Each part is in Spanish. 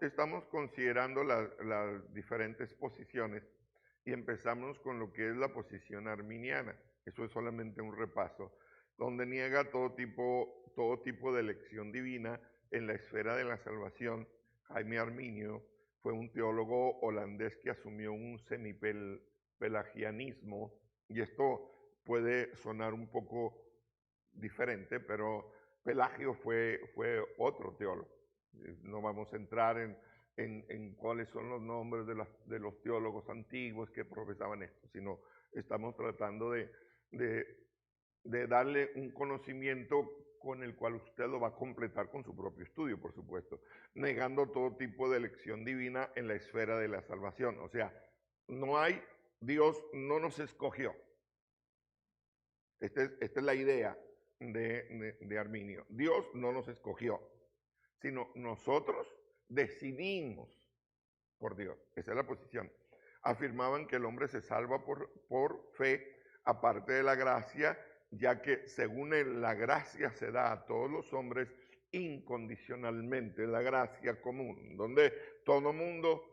estamos considerando las diferentes posiciones y empezamos con lo que es la posición arminiana. Eso es solamente un repaso, donde niega todo tipo de elección divina en la esfera de la salvación. Jaime Arminio fue un teólogo holandés que asumió un semipelagianismo, y esto puede sonar un poco diferente, pero Pelagio fue otro teólogo. No vamos a entrar en cuáles son los nombres de los teólogos antiguos que profesaban esto, sino estamos tratando de darle un conocimiento con el cual usted lo va a completar con su propio estudio, por supuesto, negando todo tipo de elección divina en la esfera de la salvación. O sea, Dios no nos escogió. Esta es la idea de Arminio. Dios no nos escogió, sino nosotros decidimos por Dios. Esa es la posición. Afirmaban que el hombre se salva por fe, aparte de la gracia, ya que según él, la gracia se da a todos los hombres incondicionalmente, la gracia común, donde todo mundo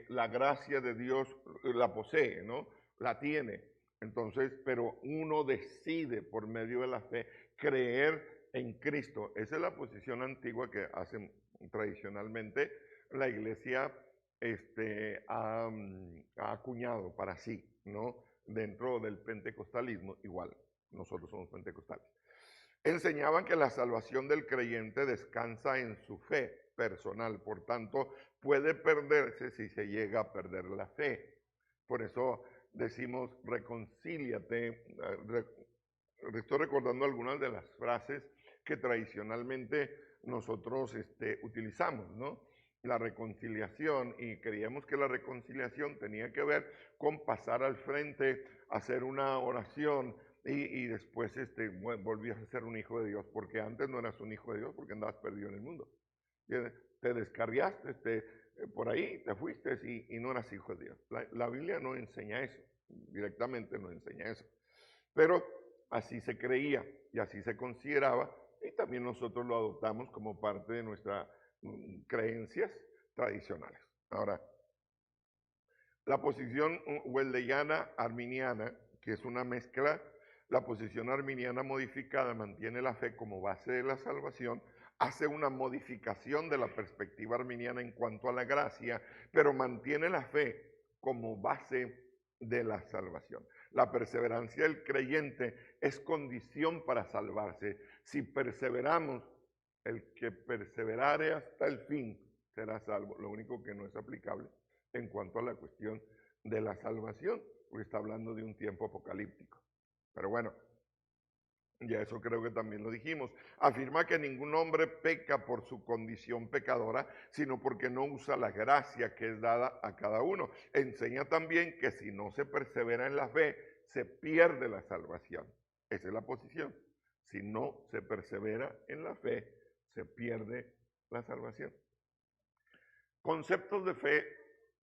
la gracia de Dios la posee, ¿no? La tiene. Entonces, pero uno decide por medio de la fe creer en Cristo. Esa es la posición antigua que hacen tradicionalmente la iglesia ha acuñado para sí, ¿no? Dentro del pentecostalismo, igual, nosotros somos pentecostales. Enseñaban que la salvación del creyente descansa en su fe personal, por tanto, puede perderse si se llega a perder la fe. Por eso decimos, reconcíliate. Estoy recordando algunas de las frases que tradicionalmente nosotros utilizamos, ¿no? La reconciliación, y creíamos que la reconciliación tenía que ver con pasar al frente, hacer una oración y después volvías a ser un hijo de Dios, porque antes no eras un hijo de Dios porque andabas perdido en el mundo. Te descarriaste por ahí, te fuiste y no eras hijo de Dios. La Biblia no enseña eso, directamente no enseña eso. Pero así se creía y así se consideraba, y también nosotros lo adoptamos como parte de nuestras creencias tradicionales. Ahora, la posición wesleyana arminiana, que es una mezcla, la posición arminiana modificada mantiene la fe como base de la salvación, hace una modificación de la perspectiva arminiana en cuanto a la gracia, pero mantiene la fe como base de la salvación. La perseverancia del creyente es condición para salvarse. Si perseveramos, el que perseverare hasta el fin será salvo. Lo único que no es aplicable en cuanto a la cuestión de la salvación, porque está hablando de un tiempo apocalíptico. Pero bueno, ya eso creo que también lo dijimos. Afirma que ningún hombre peca por su condición pecadora, sino porque no usa la gracia que es dada a cada uno. Enseña también que si no se persevera en la fe, se pierde la salvación. Esa es la posición. Si no se persevera en la fe, se pierde la salvación. Conceptos de fe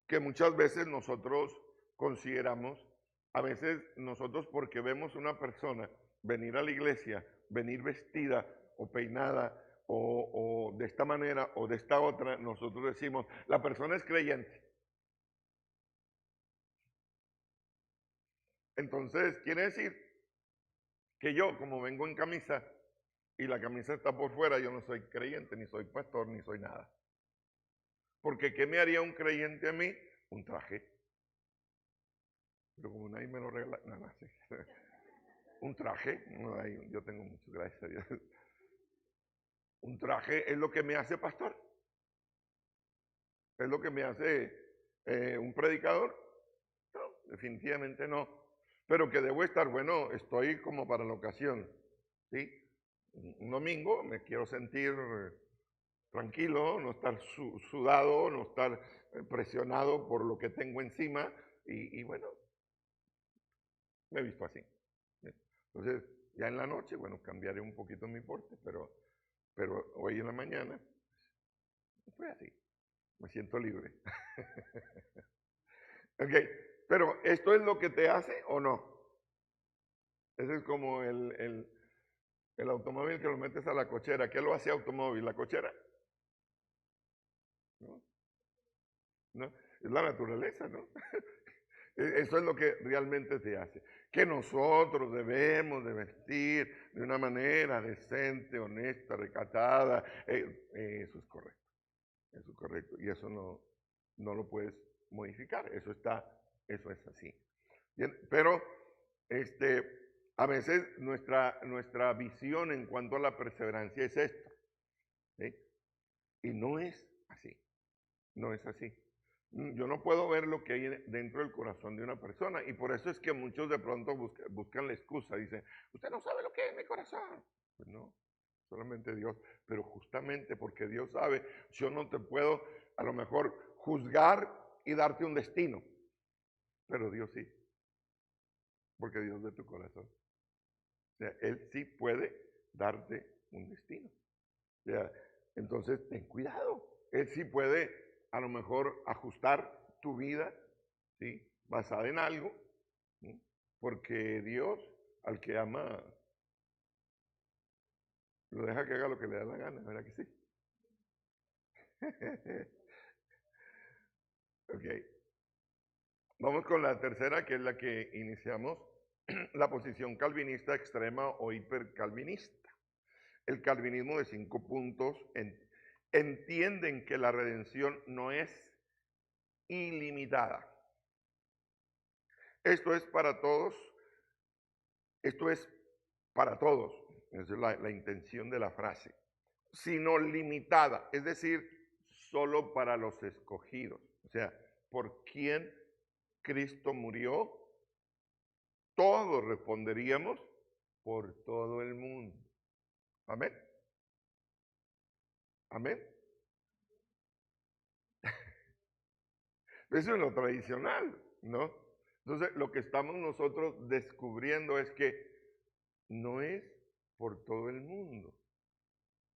que muchas veces nosotros consideramos, a veces nosotros porque vemos una persona venir a la iglesia, venir vestida o peinada o de esta manera o de esta otra, nosotros decimos, la persona es creyente. Entonces, quiere decir que yo, como vengo en camisa y la camisa está por fuera, yo no soy creyente, ni soy pastor, ni soy nada. Porque ¿qué me haría un creyente a mí? Un traje. Pero como nadie me lo regala, nada, sí. Un traje, no hay, yo tengo mucho, gracias a Dios. Un traje es lo que me hace pastor. ¿Es lo que me hace un predicador? No, definitivamente no. Pero que debo estar, bueno, estoy como para la ocasión. ¿Sí? Un domingo me quiero sentir tranquilo, no estar sudado, no estar presionado por lo que tengo encima. Y bueno, me he visto así. Entonces, ya en la noche, bueno, cambiaré un poquito mi porte, pero hoy en la mañana fue así. Me siento libre. Ok, pero ¿esto es lo que te hace o no? Ese es como el automóvil que lo metes a la cochera. ¿Qué lo hace automóvil? La cochera. ¿no? ¿No? Es la naturaleza, ¿no? Eso es lo que realmente te hace. Que nosotros debemos de vestir de una manera decente, honesta, recatada. Eso es correcto. Eso es correcto. Y eso no lo puedes modificar. Eso es así. Bien, pero a veces nuestra visión en cuanto a la perseverancia es esta. ¿Sí? Y no es así. No es así. Yo no puedo ver lo que hay dentro del corazón de una persona y por eso es que muchos de pronto buscan la excusa. Dicen, usted no sabe lo que hay en mi corazón. Pues no, solamente Dios. Pero justamente porque Dios sabe, yo no te puedo a lo mejor juzgar y darte un destino. Pero Dios sí, porque Dios ve tu corazón. O sea, Él sí puede darte un destino. O sea, entonces ten cuidado. Él sí puede a lo mejor ajustar tu vida, ¿sí? Basada en algo, ¿sí? Porque Dios al que ama lo deja que haga lo que le da la gana, ¿verdad que sí? Ok. Vamos con la tercera, que es la que iniciamos, la posición calvinista extrema o hipercalvinista. El calvinismo de 5 puntos entienden que la redención no es ilimitada. Esto es para todos, esto es para todos, esa es la intención de la frase, sino limitada, es decir, solo para los escogidos. O sea, por quien Cristo murió, todos responderíamos por todo el mundo. Amén. Amén. Eso es lo tradicional, ¿no? Entonces, lo que estamos nosotros descubriendo es que no es por todo el mundo,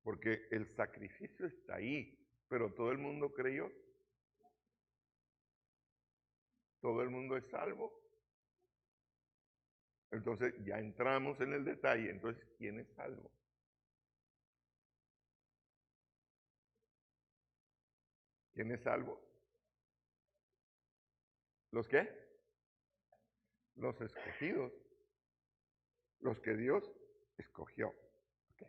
porque el sacrificio está ahí, pero todo el mundo creyó, todo el mundo es salvo. Entonces ya entramos en el detalle, entonces, ¿quién es salvo? ¿Quién es salvo? ¿Los qué? Los escogidos, los que Dios escogió. Okay.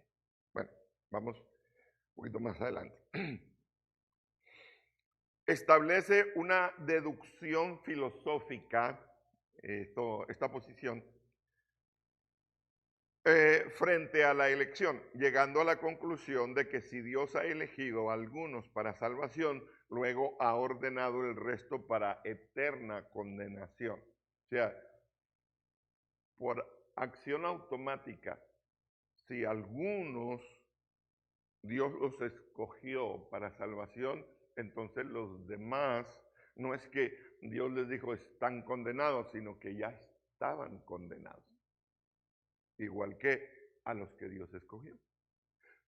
Bueno, vamos un poquito más adelante. Establece una deducción filosófica, esta posición, frente a la elección, llegando a la conclusión de que si Dios ha elegido a algunos para salvación, luego ha ordenado el resto para eterna condenación. O sea, por acción automática, si algunos Dios los escogió para salvación, entonces los demás, no es que Dios les dijo están condenados, sino que ya estaban condenados. Igual que a los que Dios escogió.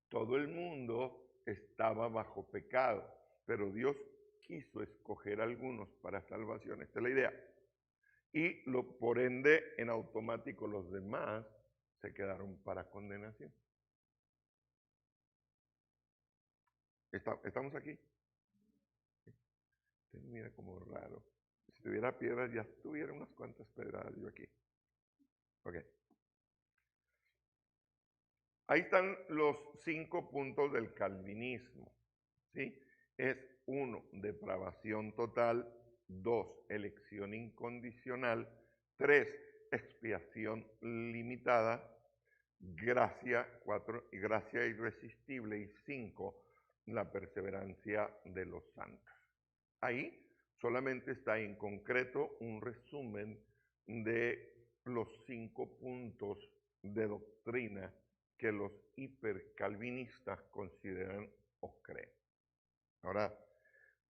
Todo el mundo estaba bajo pecado, pero Dios quiso escoger a algunos para salvación. Esta es la idea. Y por ende, en automático, los demás se quedaron para condenación. ¿Estamos aquí? Mira como raro. Si tuviera piedras, ya tuviera unas cuantas pedradas yo aquí. Ok. Ahí están los 5 puntos del calvinismo. ¿Sí? Es 1, depravación total. 2, elección incondicional. 3, expiación limitada. Gracia, 4, gracia irresistible. Y 5, la perseverancia de los santos. Ahí solamente está en concreto un resumen de los 5 puntos de doctrina que los hipercalvinistas consideran o creen. Ahora,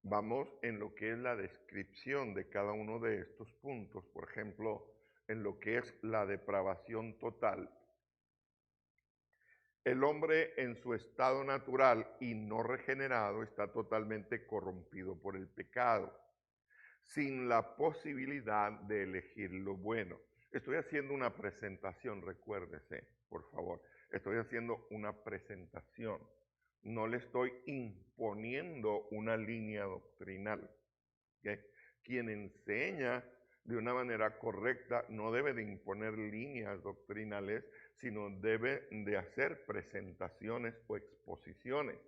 vamos en lo que es la descripción de cada uno de estos puntos. Por ejemplo, en lo que es la depravación total. El hombre en su estado natural y no regenerado está totalmente corrompido por el pecado, sin la posibilidad de elegir lo bueno. Estoy haciendo una presentación, recuérdese, por favor. Estoy haciendo una presentación. no le estoy imponiendo una línea doctrinal. ¿Okay? Quien enseña de una manera correcta no debe de imponer líneas doctrinales, sino debe de hacer presentaciones o exposiciones.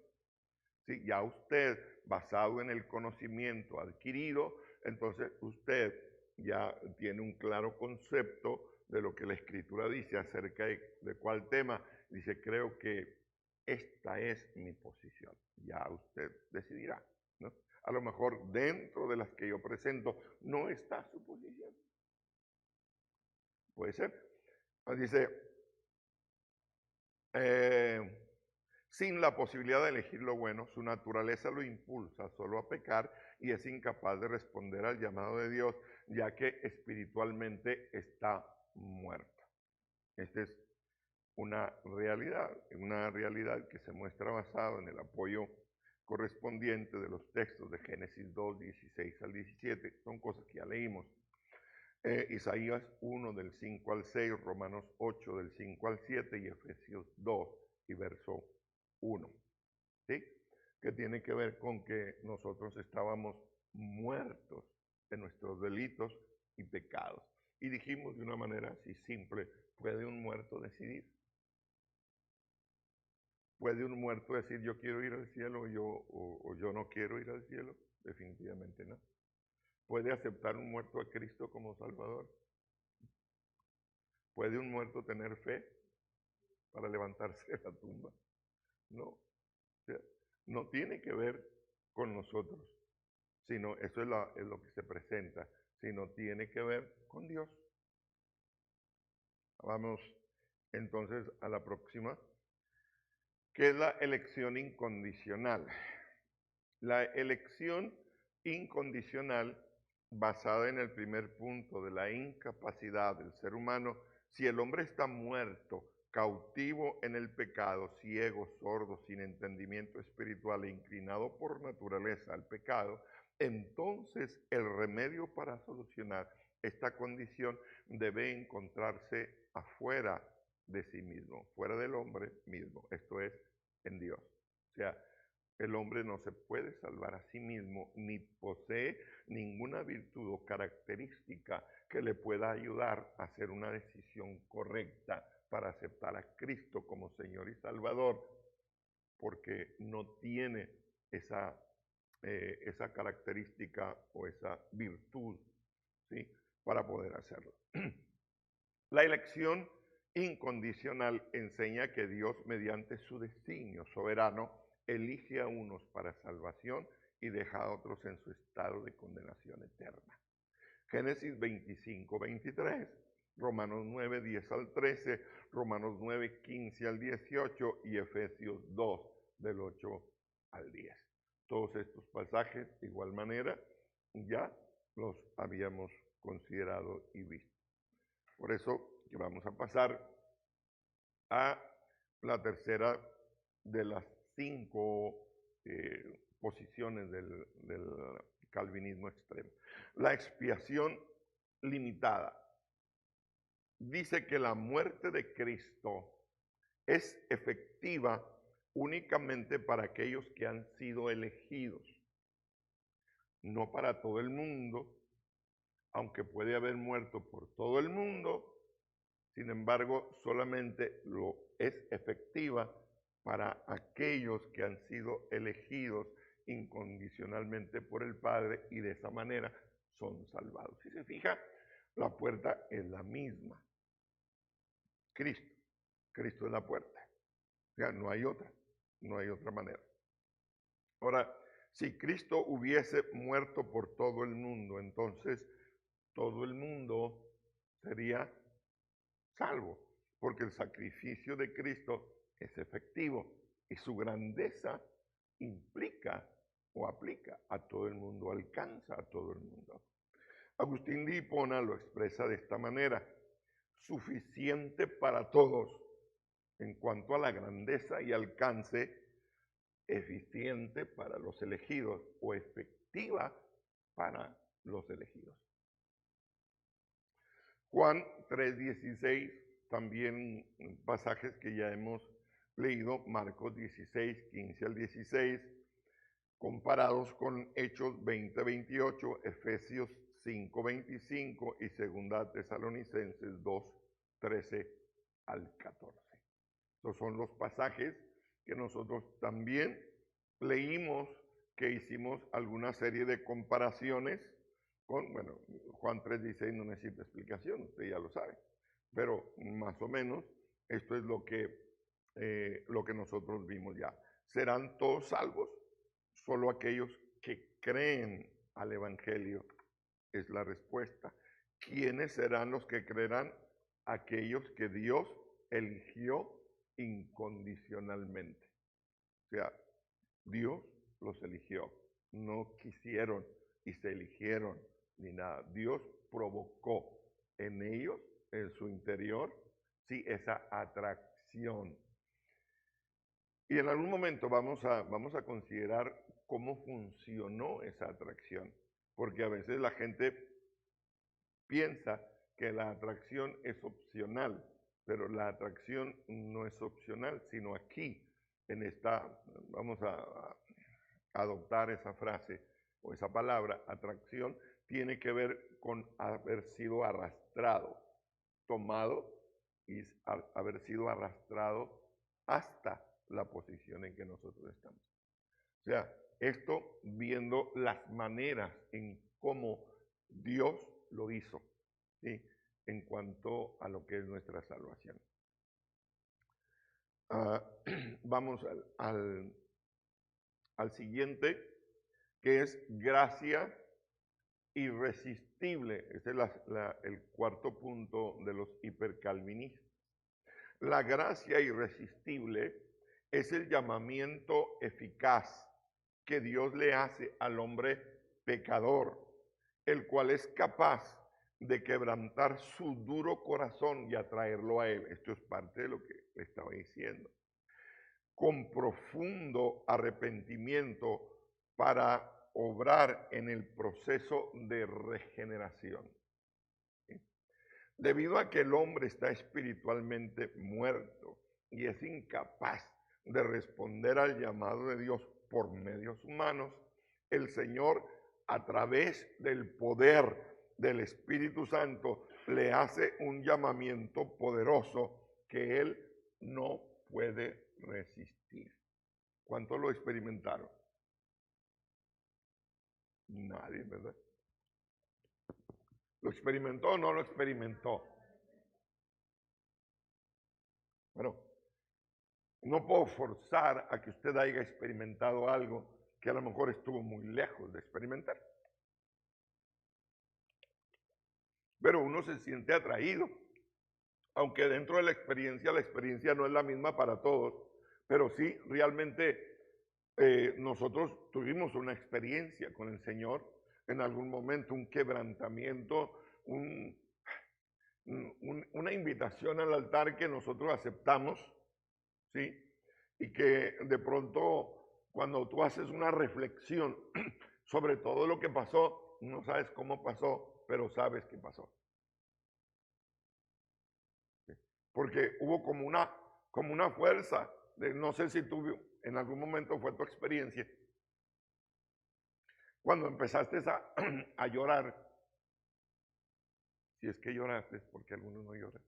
¿Sí? Ya usted, basado en el conocimiento adquirido, entonces usted ya tiene un claro concepto de lo que la Escritura dice acerca de cuál tema. Dice, creo que esta es mi posición. Ya usted decidirá, ¿no? A lo mejor dentro de las que yo presento no está su posición. Puede ser. Dice, sin la posibilidad de elegir lo bueno, su naturaleza lo impulsa solo a pecar y es incapaz de responder al llamado de Dios, ya que espiritualmente está muerto. Esta es una realidad que se muestra basada en el apoyo correspondiente de los textos de Génesis 2, 16 al 17. Son cosas que ya leímos. Isaías 1 del 5 al 6, Romanos 8 del 5 al 7 y Efesios 2 y verso 1. ¿Sí? Que tiene que ver con que nosotros estábamos muertos en nuestros delitos y pecados. Y dijimos de una manera así simple, ¿puede un muerto decidir? ¿Puede un muerto decir yo quiero ir al cielo o yo no quiero ir al cielo? Definitivamente no. ¿Puede aceptar un muerto a Cristo como Salvador? ¿Puede un muerto tener fe para levantarse de la tumba? No. O sea, no tiene que ver con nosotros, sino eso es lo que se presenta, sino tiene que ver con Dios. Vamos entonces a la próxima, que es la elección incondicional. La elección incondicional, basada en el primer punto de la incapacidad del ser humano, si el hombre está muerto, cautivo en el pecado, ciego, sordo, sin entendimiento espiritual e inclinado por naturaleza al pecado, entonces el remedio para solucionar esta condición debe encontrarse afuera de sí mismo, fuera del hombre mismo, esto es, en Dios. O sea, el hombre no se puede salvar a sí mismo, ni posee ninguna virtud o característica que le pueda ayudar a hacer una decisión correcta para aceptar a Cristo como Señor y Salvador, porque no tiene esa característica o esa virtud, ¿sí?, para poder hacerlo. La elección incondicional enseña que Dios, mediante su designio soberano, elige a unos para salvación y deja a otros en su estado de condenación eterna. Génesis 25, 23, Romanos 9, 10 al 13, Romanos 9, 15 al 18 y Efesios 2, del 8 al 10. Todos estos pasajes, de igual manera, ya los habíamos considerado y visto. Por eso que vamos a pasar a la tercera de las 5 posiciones del calvinismo extremo. La expiación limitada. Dice que la muerte de Cristo es efectiva únicamente para aquellos que han sido elegidos, no para todo el mundo, aunque puede haber muerto por todo el mundo. Sin embargo, solamente lo es efectiva para aquellos que han sido elegidos incondicionalmente por el Padre y de esa manera son salvados. Si se fija, la puerta es la misma. Cristo. Cristo es la puerta. O sea, no hay otra manera. Ahora, si Cristo hubiese muerto por todo el mundo, entonces todo el mundo sería salvo, porque el sacrificio de Cristo es efectivo y su grandeza implica o aplica a todo el mundo, alcanza a todo el mundo. Agustín de Hipona lo expresa de esta manera: suficiente para todos en cuanto a la grandeza y alcance, eficiente para los elegidos o efectiva para los elegidos. Juan 3:16, también pasajes que ya hemos leído Marcos 16, 15 al 16, comparados con Hechos 20, 28, Efesios 5, 25 y 2 Tesalonicenses 2, 13 al 14. Estos son los pasajes que nosotros también leímos, que hicimos alguna serie de comparaciones con, bueno, Juan 3:16 no necesita explicación, usted ya lo sabe, pero más o menos esto es lo que nosotros vimos ya. ¿Serán todos salvos? Solo aquellos que creen al Evangelio es la respuesta. ¿Quiénes serán los que creerán? Aquellos que Dios eligió incondicionalmente. O sea, Dios los eligió, no quisieron y se eligieron ni nada. Dios provocó en ellos, en su interior, sí, esa atracción. Y en algún momento vamos a considerar cómo funcionó esa atracción, porque a veces la gente piensa que la atracción es opcional, pero la atracción no es opcional, sino aquí, en esta, vamos a adoptar esa frase o esa palabra, atracción, tiene que ver con haber sido arrastrado, tomado y haber sido arrastrado hasta la posición en que nosotros estamos. O sea, esto viendo las maneras en cómo Dios lo hizo, ¿sí? En cuanto a lo que es nuestra salvación. Vamos al siguiente, que es gracia irresistible. Ese es el cuarto punto de los hipercalvinistas. La gracia irresistible es el llamamiento eficaz que Dios le hace al hombre pecador, el cual es capaz de quebrantar su duro corazón y atraerlo a Él. Esto es parte de lo que le estaba diciendo. Con profundo arrepentimiento para obrar en el proceso de regeneración. Debido a que el hombre está espiritualmente muerto y es incapaz de responder al llamado de Dios por medios humanos, el Señor, a través del poder del Espíritu Santo, le hace un llamamiento poderoso que él no puede resistir. ¿Cuántos lo experimentaron? Nadie, ¿verdad? ¿Lo experimentó o no lo experimentó? Bueno, no puedo forzar a que usted haya experimentado algo que a lo mejor estuvo muy lejos de experimentar. Pero uno se siente atraído, aunque dentro de la experiencia no es la misma para todos, pero sí, realmente nosotros tuvimos una experiencia con el Señor en algún momento, un quebrantamiento, una invitación al altar que nosotros aceptamos, ¿sí? Y que de pronto, cuando tú haces una reflexión sobre todo lo que pasó, no sabes cómo pasó, pero sabes que pasó. Porque hubo como una fuerza, no sé si tú en algún momento fue tu experiencia, cuando empezaste a llorar, si es que lloraste, porque algunos no lloran.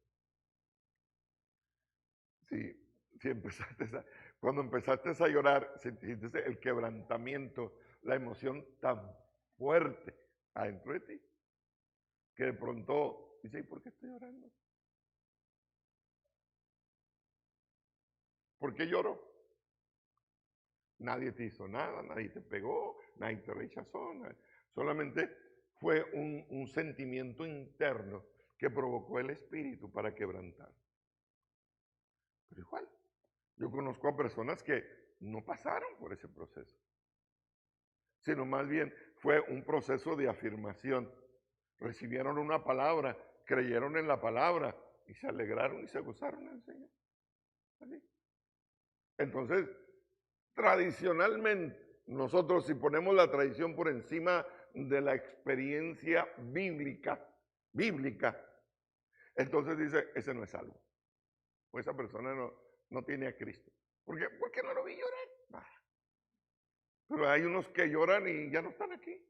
Cuando empezaste a llorar, sentiste el quebrantamiento, la emoción tan fuerte adentro de ti, que de pronto dices, ¿y por qué estoy llorando? ¿Por qué lloro? Nadie te hizo nada, nadie te pegó, nadie te rechazó, solamente fue un sentimiento interno que provocó el espíritu para quebrantar. Pero igual, yo conozco a personas que no pasaron por ese proceso, sino más bien fue un proceso de afirmación. Recibieron una palabra, creyeron en la palabra y se alegraron y se gozaron en el Señor. ¿Así? Entonces, tradicionalmente, nosotros si ponemos la tradición por encima de la experiencia bíblica, entonces dice, ese no es salvo. O esa persona no tiene a Cristo. ¿Por qué? Porque no lo vi llorar. Pero hay unos que lloran y ya no están aquí.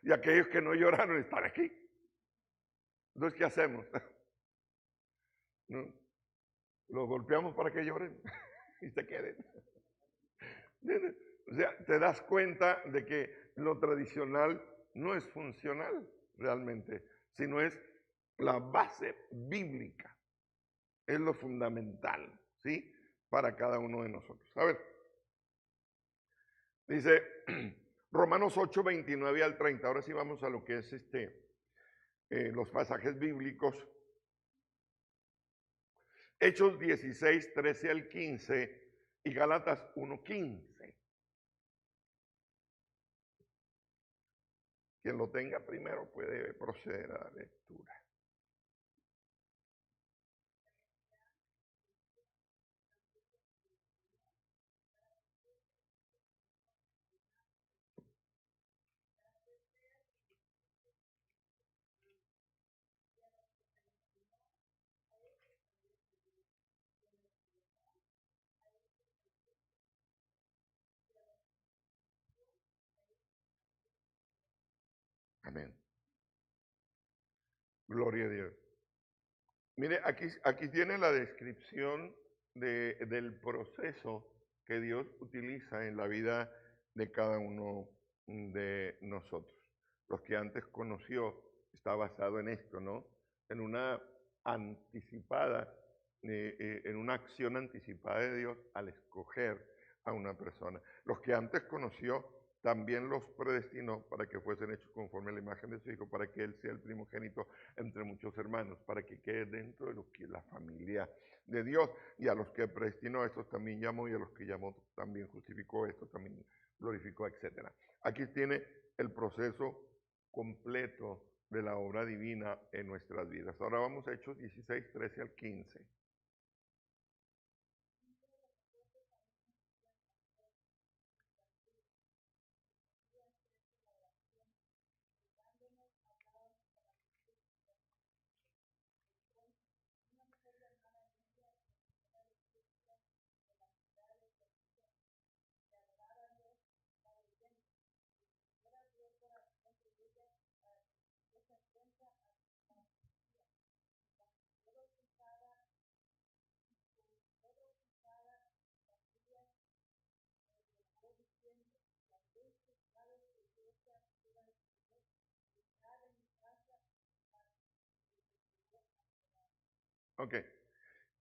Y aquellos que no lloraron están aquí. Entonces, ¿qué hacemos? ¿No? Los golpeamos para que lloren y se queden. ¿Entiendes? O sea, te das cuenta de que lo tradicional no es funcional realmente, sino es la base bíblica, es lo fundamental, ¿sí? Para cada uno de nosotros. A ver, dice Romanos 8, 29 al 30. Ahora sí vamos a lo que es los pasajes bíblicos. Hechos 16, 13 al 15 y Gálatas 1, 15. Quien lo tenga primero puede proceder a la lectura. Amén. Gloria a Dios. Mire, aquí tiene la descripción del proceso que Dios utiliza en la vida de cada uno de nosotros. Los que antes conoció, está basado en esto, ¿no? En una anticipada, en una acción anticipada de Dios al escoger a una persona. Los que antes conoció, también los predestinó para que fuesen hechos conforme a la imagen de su Hijo, para que Él sea el primogénito entre muchos hermanos, para que quede dentro de lo que es la familia de Dios. Y a los que predestinó, a estos también llamó, y a los que llamó también justificó, estos también glorificó, etc. Aquí tiene el proceso completo de la obra divina en nuestras vidas. Ahora vamos a Hechos 16, 13 al 15. Ok,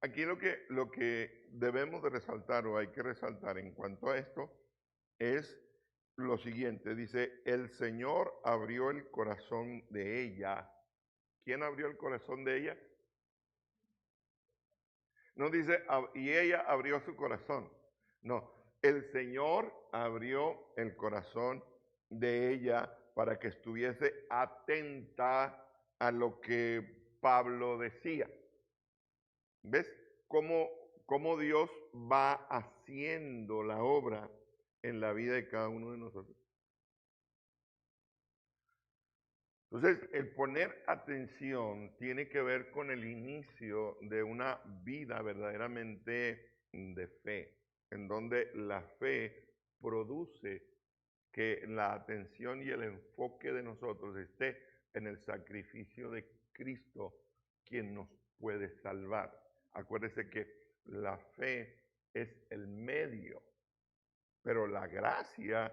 aquí lo que debemos de resaltar o hay que resaltar en cuanto a esto es lo siguiente. Dice, el Señor abrió el corazón de ella. ¿Quién abrió el corazón de ella? No dice, y ella abrió su corazón. No, el Señor abrió el corazón de ella para que estuviese atenta a lo que Pablo decía. ¿Ves cómo Dios va haciendo la obra en la vida de cada uno de nosotros? Entonces, el poner atención tiene que ver con el inicio de una vida verdaderamente de fe, en donde la fe produce que la atención y el enfoque de nosotros esté en el sacrificio de Cristo, quien nos puede salvar. Acuérdese que la fe es el medio, pero la gracia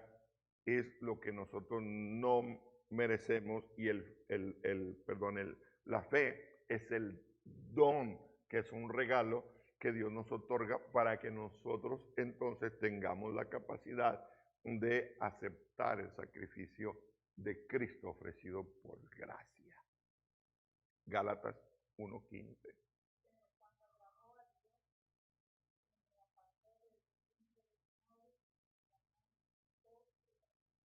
es lo que nosotros no merecemos y la fe es el don, que es un regalo que Dios nos otorga para que nosotros entonces tengamos la capacidad de aceptar el sacrificio de Cristo ofrecido por gracia. Gálatas 1:15.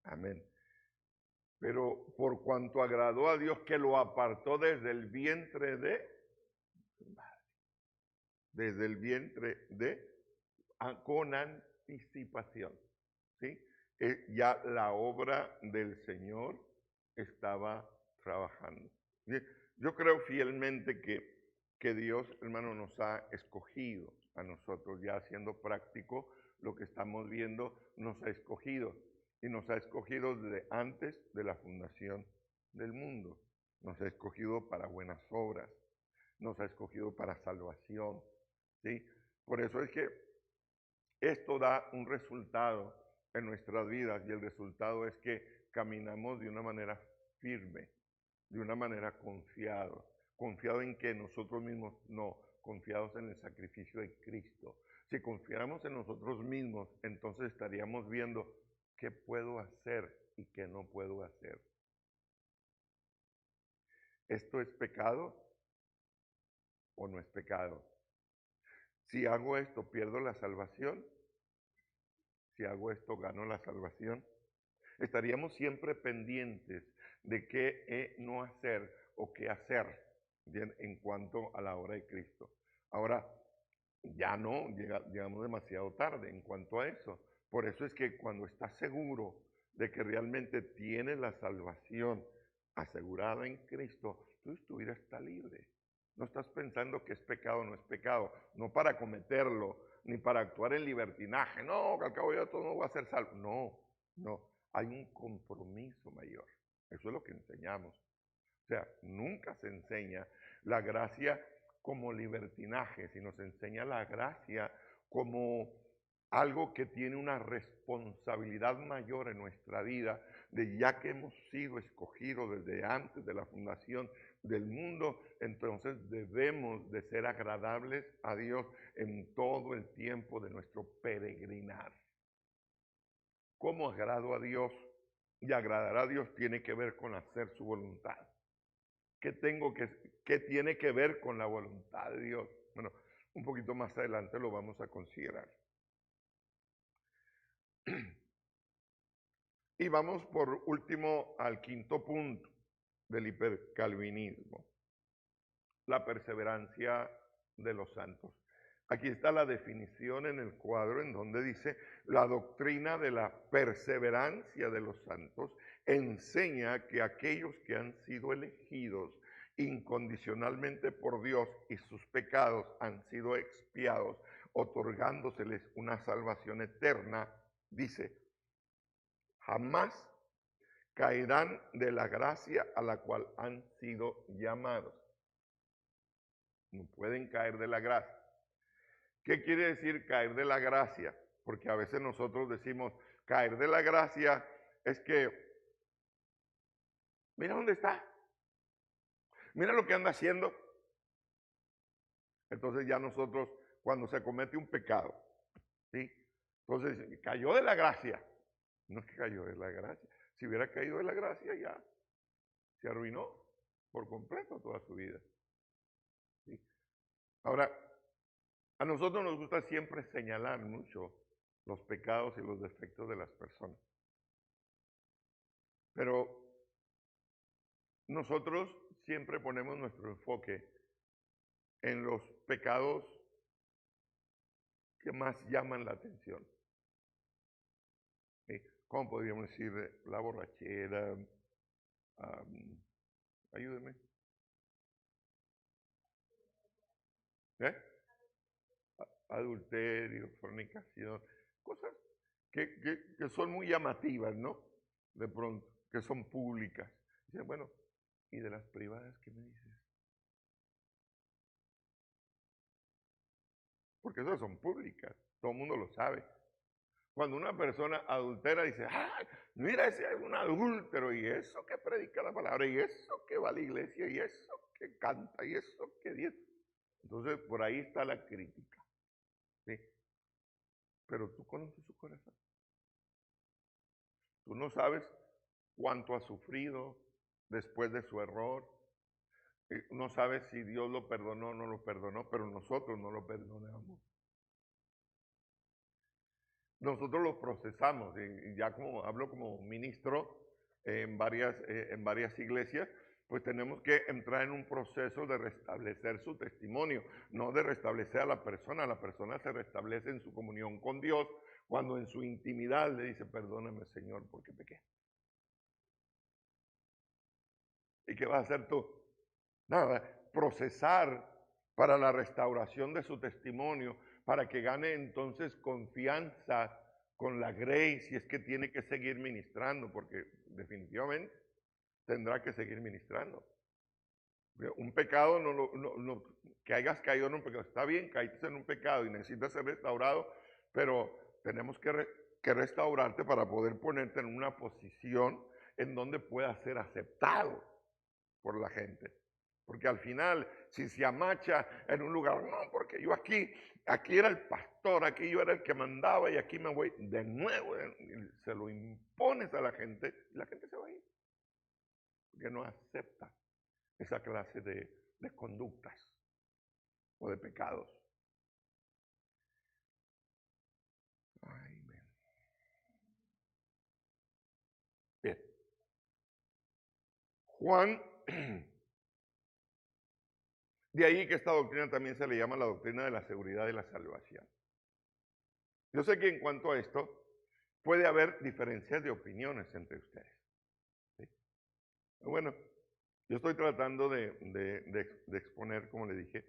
Amén. Pero por cuanto agradó a Dios que lo apartó desde el vientre de su madre, desde el vientre con anticipación, ¿sí? Ya la obra del Señor estaba trabajando. Yo creo fielmente que que Dios, hermano, nos ha escogido a nosotros, ya haciendo práctico lo que estamos viendo, nos ha escogido. Y nos ha escogido desde antes de la fundación del mundo. Nos ha escogido para buenas obras. Nos ha escogido para salvación. ¿Sí? Por eso es que esto da un resultado en nuestras vidas y el resultado es que caminamos de una manera firme, de una manera confiado en que nosotros mismos no, confiados en el sacrificio de Cristo. Si confiáramos en nosotros mismos, entonces estaríamos viendo qué puedo hacer y qué no puedo hacer. ¿Esto es pecado o no es pecado? Si hago esto, ¿pierdo la salvación? Si hago esto, ¿gano la salvación? Estaríamos siempre pendientes de qué no hacer o qué hacer, bien, en cuanto a la obra de Cristo. Ahora, ya no, llegamos demasiado tarde en cuanto a eso. Por eso es que cuando estás seguro de que realmente tienes la salvación asegurada en Cristo, tu vida está libre. No estás pensando que es pecado o no es pecado, no para cometerlo, ni para actuar en libertinaje. No, que al cabo ya todo no va a ser salvo. No, no, hay un compromiso mayor. Eso es lo que enseñamos. O sea, nunca se enseña la gracia como libertinaje, sino se enseña la gracia como algo que tiene una responsabilidad mayor en nuestra vida, de ya que hemos sido escogidos desde antes de la fundación del mundo, entonces debemos de ser agradables a Dios en todo el tiempo de nuestro peregrinar. ¿Cómo agrado a Dios? Y agradar a Dios tiene que ver con hacer su voluntad. ¿Qué tiene que ver con la voluntad de Dios? Bueno, un poquito más adelante lo vamos a considerar. Y vamos por último al quinto punto del hipercalvinismo, la perseverancia de los santos. Aquí está la definición en el cuadro en donde dice: la doctrina de la perseverancia de los santos enseña que aquellos que han sido elegidos incondicionalmente por Dios y sus pecados han sido expiados, otorgándoseles una salvación eterna, dice, jamás caerán de la gracia a la cual han sido llamados. No pueden caer de la gracia. ¿Qué quiere decir caer de la gracia? Porque a veces nosotros decimos, caer de la gracia es que, mira dónde está, mira lo que anda haciendo. Entonces ya nosotros, cuando se comete un pecado, ¿sí? Entonces, cayó de la gracia. No es que cayó de la gracia. Si hubiera caído de la gracia, ya se arruinó por completo toda su vida. ¿Sí? Ahora, a nosotros nos gusta siempre señalar mucho los pecados y los defectos de las personas. Pero nosotros siempre ponemos nuestro enfoque en los pecados que más llaman la atención. ¿Sí? ¿Cómo podríamos decir? La borrachera, ayúdeme. ¿Eh? Adulterio, fornicación, cosas que son muy llamativas, ¿no? De pronto, que son públicas. Dicen, bueno, ¿y de las privadas qué me dices? Porque esas son públicas, todo el mundo lo sabe. Cuando una persona adultera dice, ¡ay, mira, ese es un adúltero! Y eso que predica la palabra, y eso que va a la iglesia, y eso que canta, y eso que dice. Entonces, por ahí está la crítica. ¿Sí? Pero tú conoces su corazón. Tú no sabes cuánto ha sufrido después de su error. No sabes si Dios lo perdonó o no lo perdonó, pero nosotros no lo perdonamos. Nosotros lo procesamos, y ya como hablo como ministro en varias iglesias, pues tenemos que entrar en un proceso de restablecer su testimonio, no de restablecer a la persona se restablece en su comunión con Dios, cuando en su intimidad le dice, perdóname Señor, porque pequé. ¿Y qué vas a hacer tú? Nada, procesar para la restauración de su testimonio, para que gane entonces confianza con la grace, y es que tiene que seguir ministrando, porque definitivamente tendrá que seguir ministrando. Un pecado, que hayas caído en un pecado, está bien, caíste en un pecado y necesitas ser restaurado, pero tenemos que restaurarte para poder ponerte en una posición en donde puedas ser aceptado por la gente. Porque al final, si se amacha en un lugar, no, porque yo aquí era el pastor, aquí yo era el que mandaba y aquí me voy de nuevo, se lo impones a la gente y la gente se va a ir. Porque no acepta esa clase de conductas o de pecados. Ay, bien. Juan, de ahí que esta doctrina también se le llama la doctrina de la seguridad de la salvación. Yo sé que en cuanto a esto, puede haber diferencias de opiniones entre ustedes. ¿Sí? Bueno, yo estoy tratando de exponer, como le dije,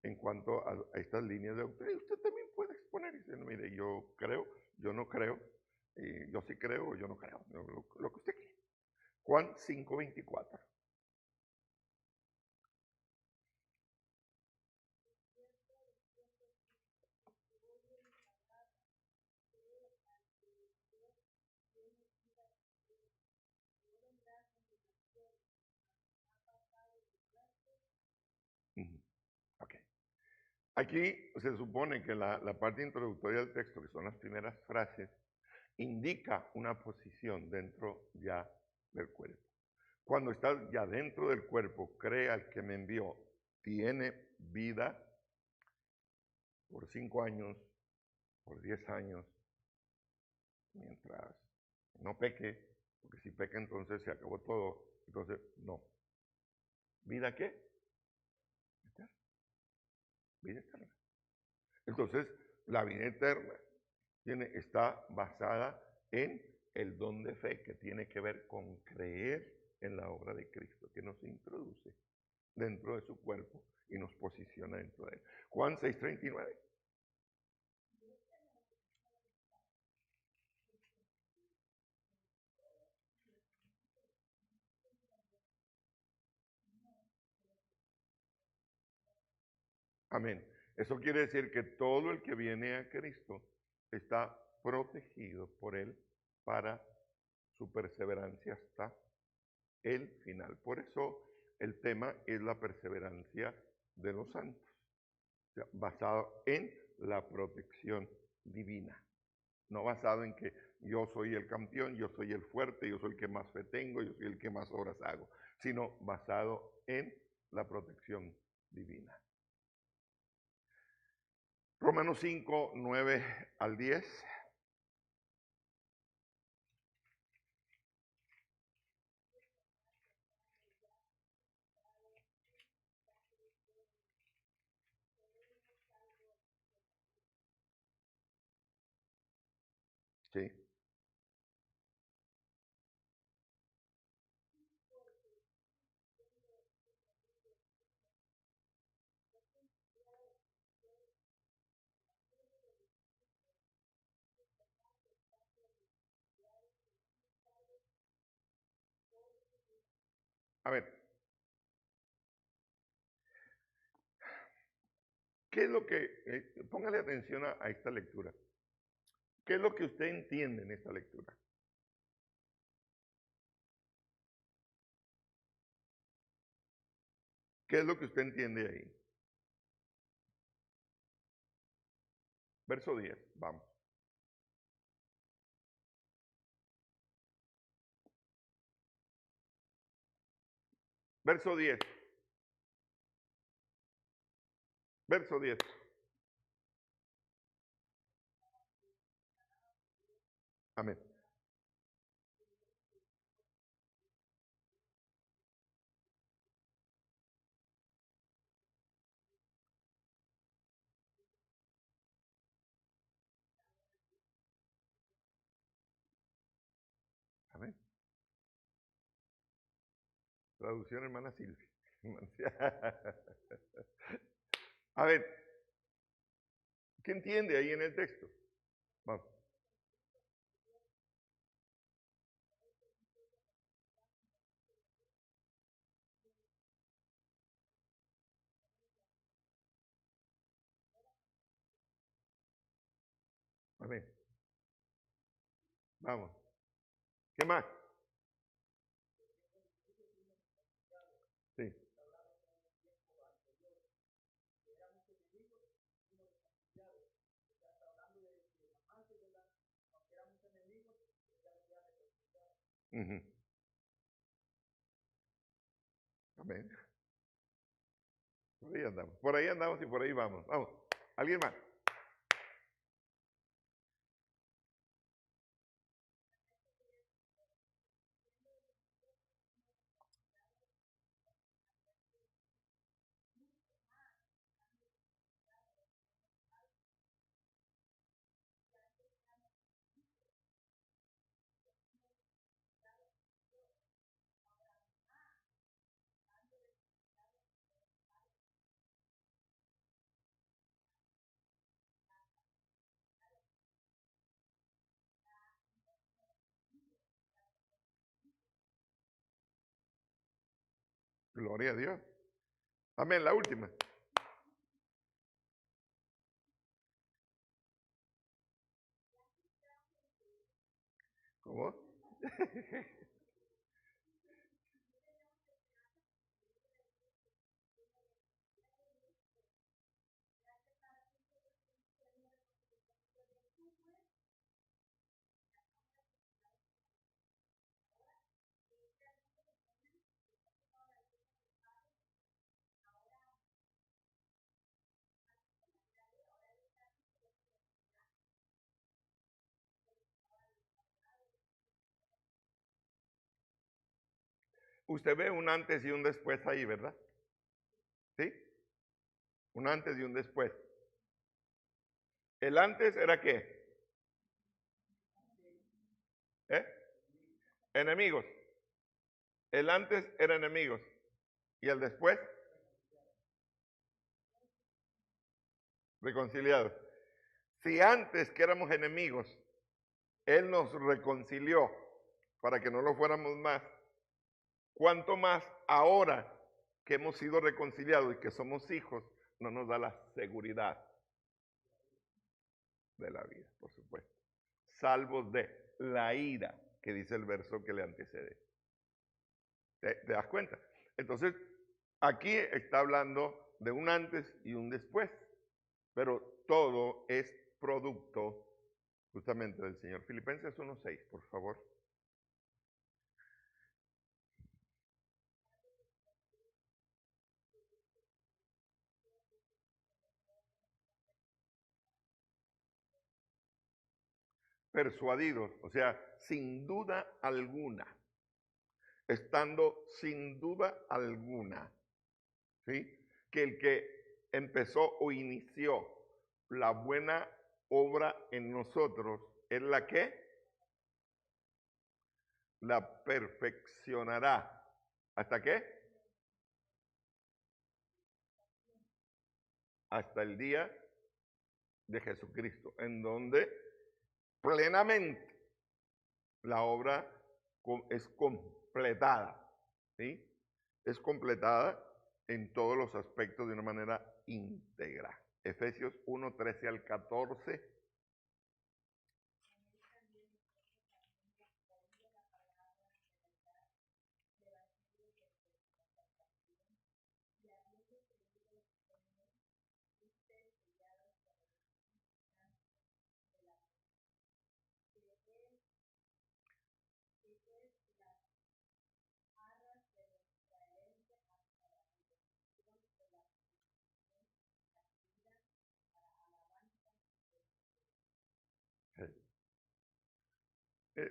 en cuanto a estas líneas de doctrina. Usted también puede exponer y decir, mire, yo creo, yo no creo, y yo sí creo o yo no creo, lo que usted quiera. Juan 5:24. Ok. Aquí se supone que la parte introductoria del texto, que son las primeras frases, indica una posición dentro ya del cuerpo. Cuando estás ya dentro del cuerpo, cree al que me envió, tiene vida por 5 años, por 10 años, mientras no peque, porque si peca entonces se acabó todo. Entonces, no. ¿Vida qué? Eterna. Vida eterna. Entonces, la vida eterna está basada en el don de fe, que tiene que ver con creer en la obra de Cristo, que nos introduce dentro de su cuerpo y nos posiciona dentro de él. Juan 6:39. Amén. Eso quiere decir que todo el que viene a Cristo está protegido por Él para su perseverancia hasta el final. Por eso el tema es la perseverancia de los santos, o sea, basado en la protección divina, no basado en que yo soy el campeón, yo soy el fuerte, yo soy el que más fe tengo, yo soy el que más obras hago, sino basado en la protección divina. Romanos 5:9-10. Sí. A ver, ¿qué es lo que, póngale atención a esta lectura? ¿Qué es lo que usted entiende en esta lectura? ¿Qué es lo que usted entiende ahí? Verso 10, vamos. Verso 10. Verso 10. Amén. Amén. Traducción hermana Silvia. A ver, ¿qué entiende ahí en el texto? Vamos. Amén. Vamos. ¿Qué más? Sí. Ujú. Amén. Por ahí andamos. Por ahí andamos y por ahí vamos. Vamos. ¿Alguien más? Gloria a Dios. Amén. La última. ¿Cómo? Usted ve un antes y un después ahí, ¿verdad? ¿Sí? Un antes y un después. El antes era qué? ¿Eh? Enemigos. El antes era enemigos. Y el después, reconciliados. Si antes que éramos enemigos, Él nos reconcilió para que no lo fuéramos más, ¿cuánto más ahora que hemos sido reconciliados y que somos hijos, no nos da la seguridad de la vida, por supuesto? Salvos de la ira, que dice el verso que le antecede. ¿Te das cuenta? Entonces, aquí está hablando de un antes y un después, pero todo es producto justamente del Señor. Filipenses 1:6, por favor. Persuadidos, o sea, sin duda alguna, estando sin duda alguna, ¿sí? Que el que empezó o inició la buena obra en nosotros es la que la perfeccionará. ¿Hasta qué? Hasta el día de Jesucristo, en donde plenamente la obra es completada, ¿sí? Es completada en todos los aspectos de una manera íntegra. Efesios 1:13 al 14.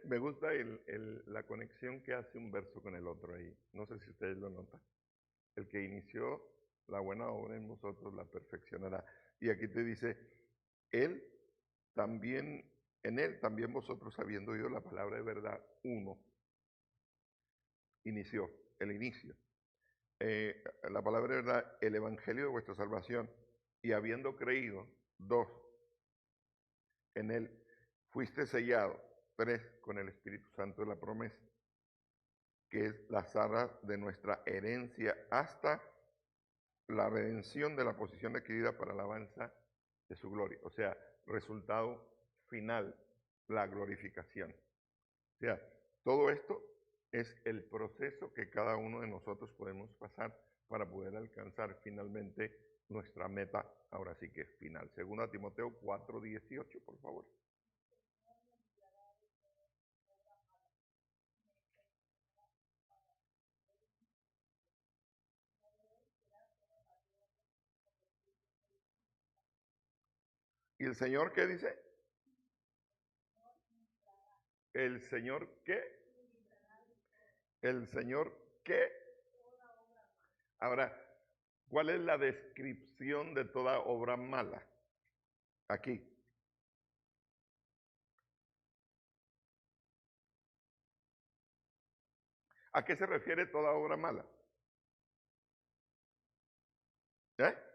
Me gusta la conexión que hace un verso con el otro ahí. No sé si ustedes lo notan. El que inició la buena obra en vosotros la perfeccionará. Y aquí te dice, Él también, en Él también vosotros, habiendo oído la palabra de verdad, uno, inició, el inicio. La palabra de verdad, el evangelio de vuestra salvación, y habiendo creído, 2, en él fuiste sellado, 3, con el Espíritu Santo de la promesa, que es la arras de nuestra herencia hasta la redención de la posición adquirida para alabanza de su gloria. O sea, resultado final, la glorificación. O sea, todo esto es el proceso que cada uno de nosotros podemos pasar para poder alcanzar finalmente nuestra meta, ahora sí que es final. 2 Timoteo 4:18, por favor. ¿Y el Señor qué dice? ¿El Señor qué? ¿El Señor qué? Ahora, ¿cuál es la descripción de toda obra mala? Aquí. ¿A qué se refiere toda obra mala? ¿Eh?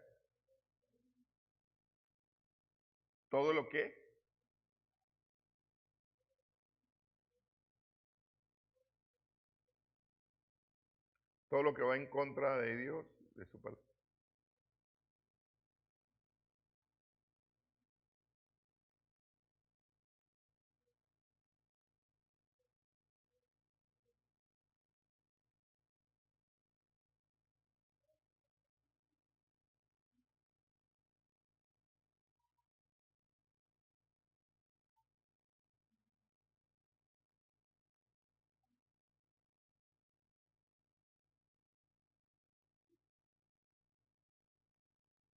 Todo lo que, todo lo que va en contra de Dios, de su parte.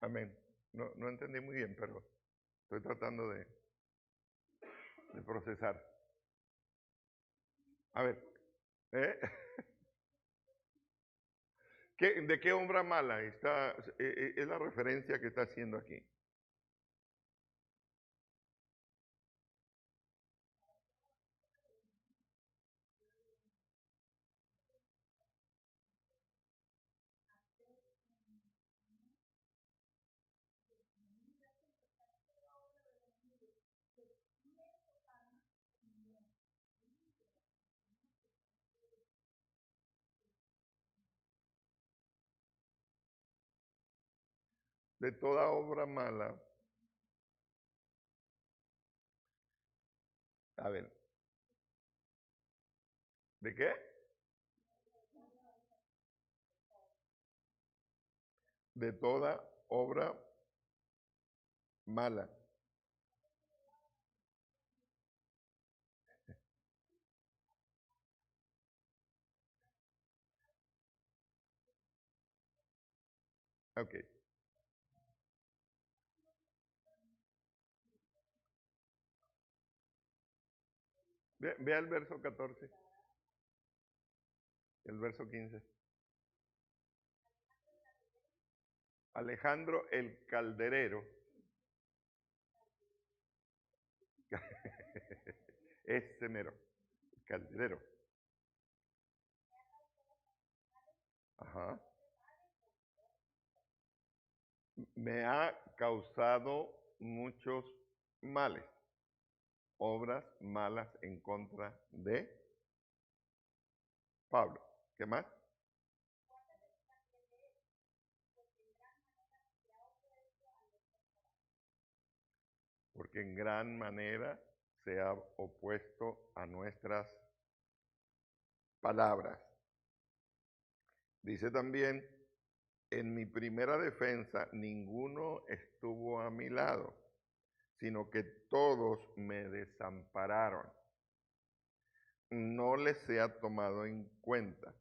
Amén. No entendí muy bien, pero estoy tratando de procesar. A ver, ¿eh? ¿De qué obra mala está, es la referencia que está haciendo aquí? De toda obra mala. A ver, ¿de qué? De toda obra mala. Ok. Ve al verso 14, el verso 15. Alejandro el calderero. Ese mero, calderero. Ajá. Me ha causado muchos males, obras malas en contra de Pablo. ¿Qué más? Porque en gran manera se ha opuesto a nuestras palabras. Dice también, en mi primera defensa ninguno estuvo a mi lado, sino que todos me desampararon. No les sea tomado en cuenta,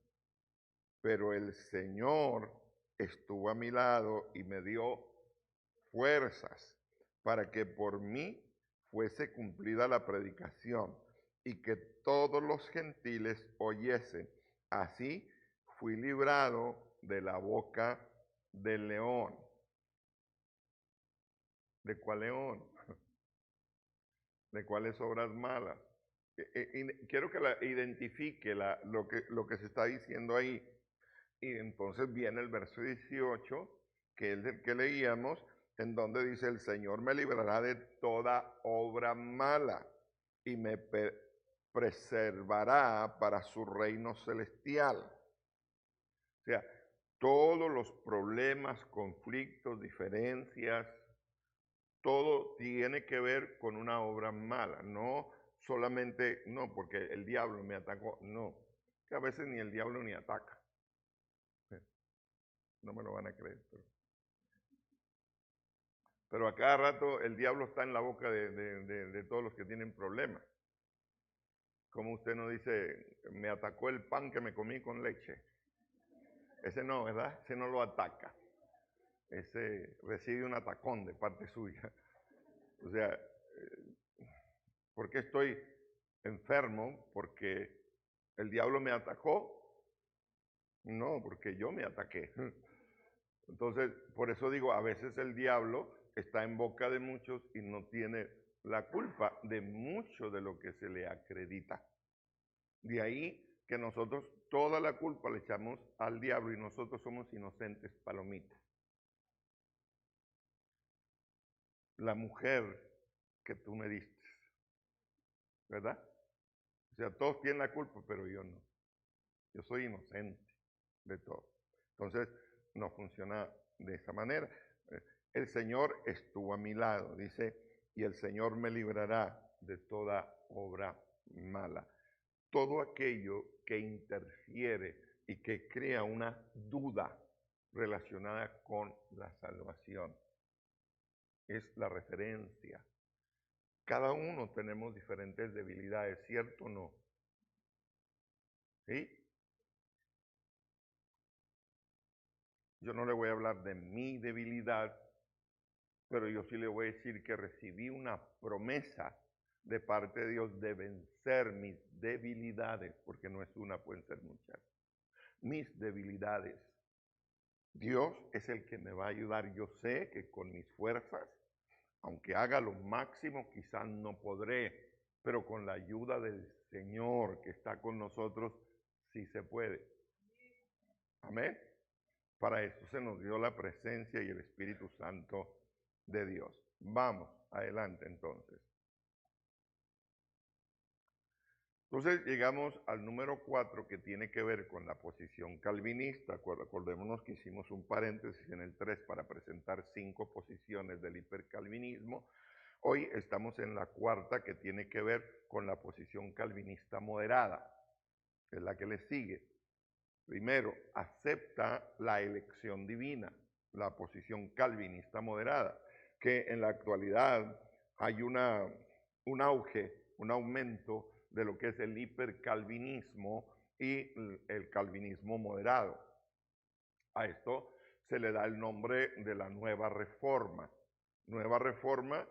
pero el Señor estuvo a mi lado y me dio fuerzas para que por mí fuese cumplida la predicación y que todos los gentiles oyesen. Así fui librado de la boca del león. ¿De cuál león? ¿De cuáles obras malas? Quiero que identifique lo que se está diciendo ahí. Y entonces viene el verso 18, que es el que leíamos, en donde dice, el Señor me librará de toda obra mala y me preservará para su reino celestial. O sea, todos los problemas, conflictos, diferencias, todo tiene que ver con una obra mala, no solamente, no, porque el diablo me atacó, no, que a veces ni el diablo ni ataca. No me lo van a creer, pero a cada rato el diablo está en la boca de todos los que tienen problemas. Como usted no dice, me atacó el pan que me comí con leche. Ese no, ¿verdad? Ese no lo ataca. Ese recibe un atacón de parte suya. O sea, ¿por qué estoy enfermo? ¿Porque el diablo me atacó? No, porque yo me ataqué. Entonces, por eso digo, a veces el diablo está en boca de muchos y no tiene la culpa de mucho de lo que se le acredita. De ahí que nosotros toda la culpa le echamos al diablo y nosotros somos inocentes palomitas. La mujer que tú me diste, ¿verdad? O sea, todos tienen la culpa, pero yo no. Yo soy inocente de todo. Entonces, no funciona de esa manera. El Señor estuvo a mi lado, dice, y el Señor me librará de toda obra mala. Todo aquello que interfiere y que crea una duda relacionada con la salvación. Es la referencia. Cada uno tenemos diferentes debilidades, ¿cierto o no? ¿Sí? Yo no le voy a hablar de mi debilidad, pero yo sí le voy a decir que recibí una promesa de parte de Dios de vencer mis debilidades, porque no es una, pueden ser muchas. Mis debilidades. Dios es el que me va a ayudar. Yo sé que con mis fuerzas, aunque haga lo máximo, quizás no podré, pero con la ayuda del Señor que está con nosotros, sí se puede. Amén. Para eso se nos dio la presencia y el Espíritu Santo de Dios. Vamos, adelante entonces. Entonces llegamos al número 4 que tiene que ver con la posición calvinista. Acordémonos que hicimos un paréntesis en el 3 para presentar 5 posiciones del hipercalvinismo. Hoy estamos en la 4 que tiene que ver con la posición calvinista moderada, que es la que le sigue. Primero, acepta la elección divina, la posición calvinista moderada, que en la actualidad hay un auge, un aumento de lo que es el hipercalvinismo y el calvinismo moderado. A esto se le da el nombre de la nueva reforma. Nueva reforma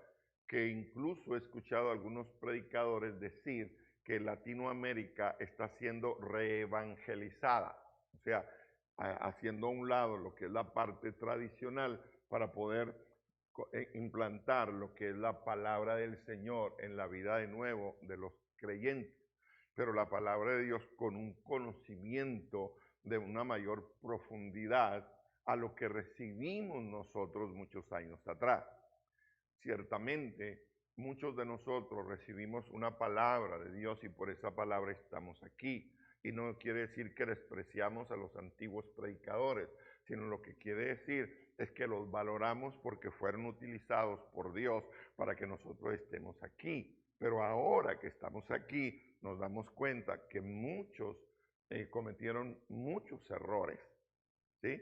que incluso he escuchado a algunos predicadores decir que Latinoamérica está siendo reevangelizada. O sea, haciendo a un lado lo que es la parte tradicional para poder implantar lo que es la palabra del Señor en la vida de nuevo de los creyentes, pero la palabra de Dios con un conocimiento de una mayor profundidad a lo que recibimos nosotros muchos años atrás. Ciertamente, muchos de nosotros recibimos una palabra de Dios y por esa palabra estamos aquí. Y no quiere decir que despreciamos a los antiguos predicadores, sino lo que quiere decir es que los valoramos porque fueron utilizados por Dios para que nosotros estemos aquí. Pero ahora que estamos aquí, nos damos cuenta que muchos cometieron muchos errores, ¿sí?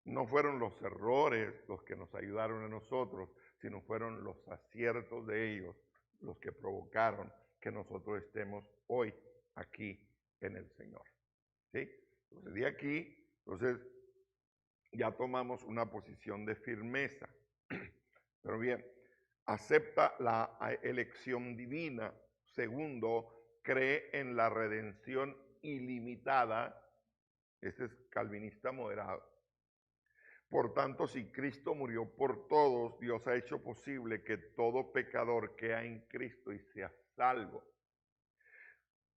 No fueron los errores los que nos ayudaron a nosotros, sino fueron los aciertos de ellos los que provocaron que nosotros estemos hoy aquí en el Señor. ¿Sí? Entonces, de aquí, entonces, ya tomamos una posición de firmeza. Pero bien, acepta la elección divina. Segundo, cree en la redención ilimitada. Este es calvinista moderado. Por tanto, si Cristo murió por todos, Dios ha hecho posible que todo pecador crea en Cristo y sea salvo.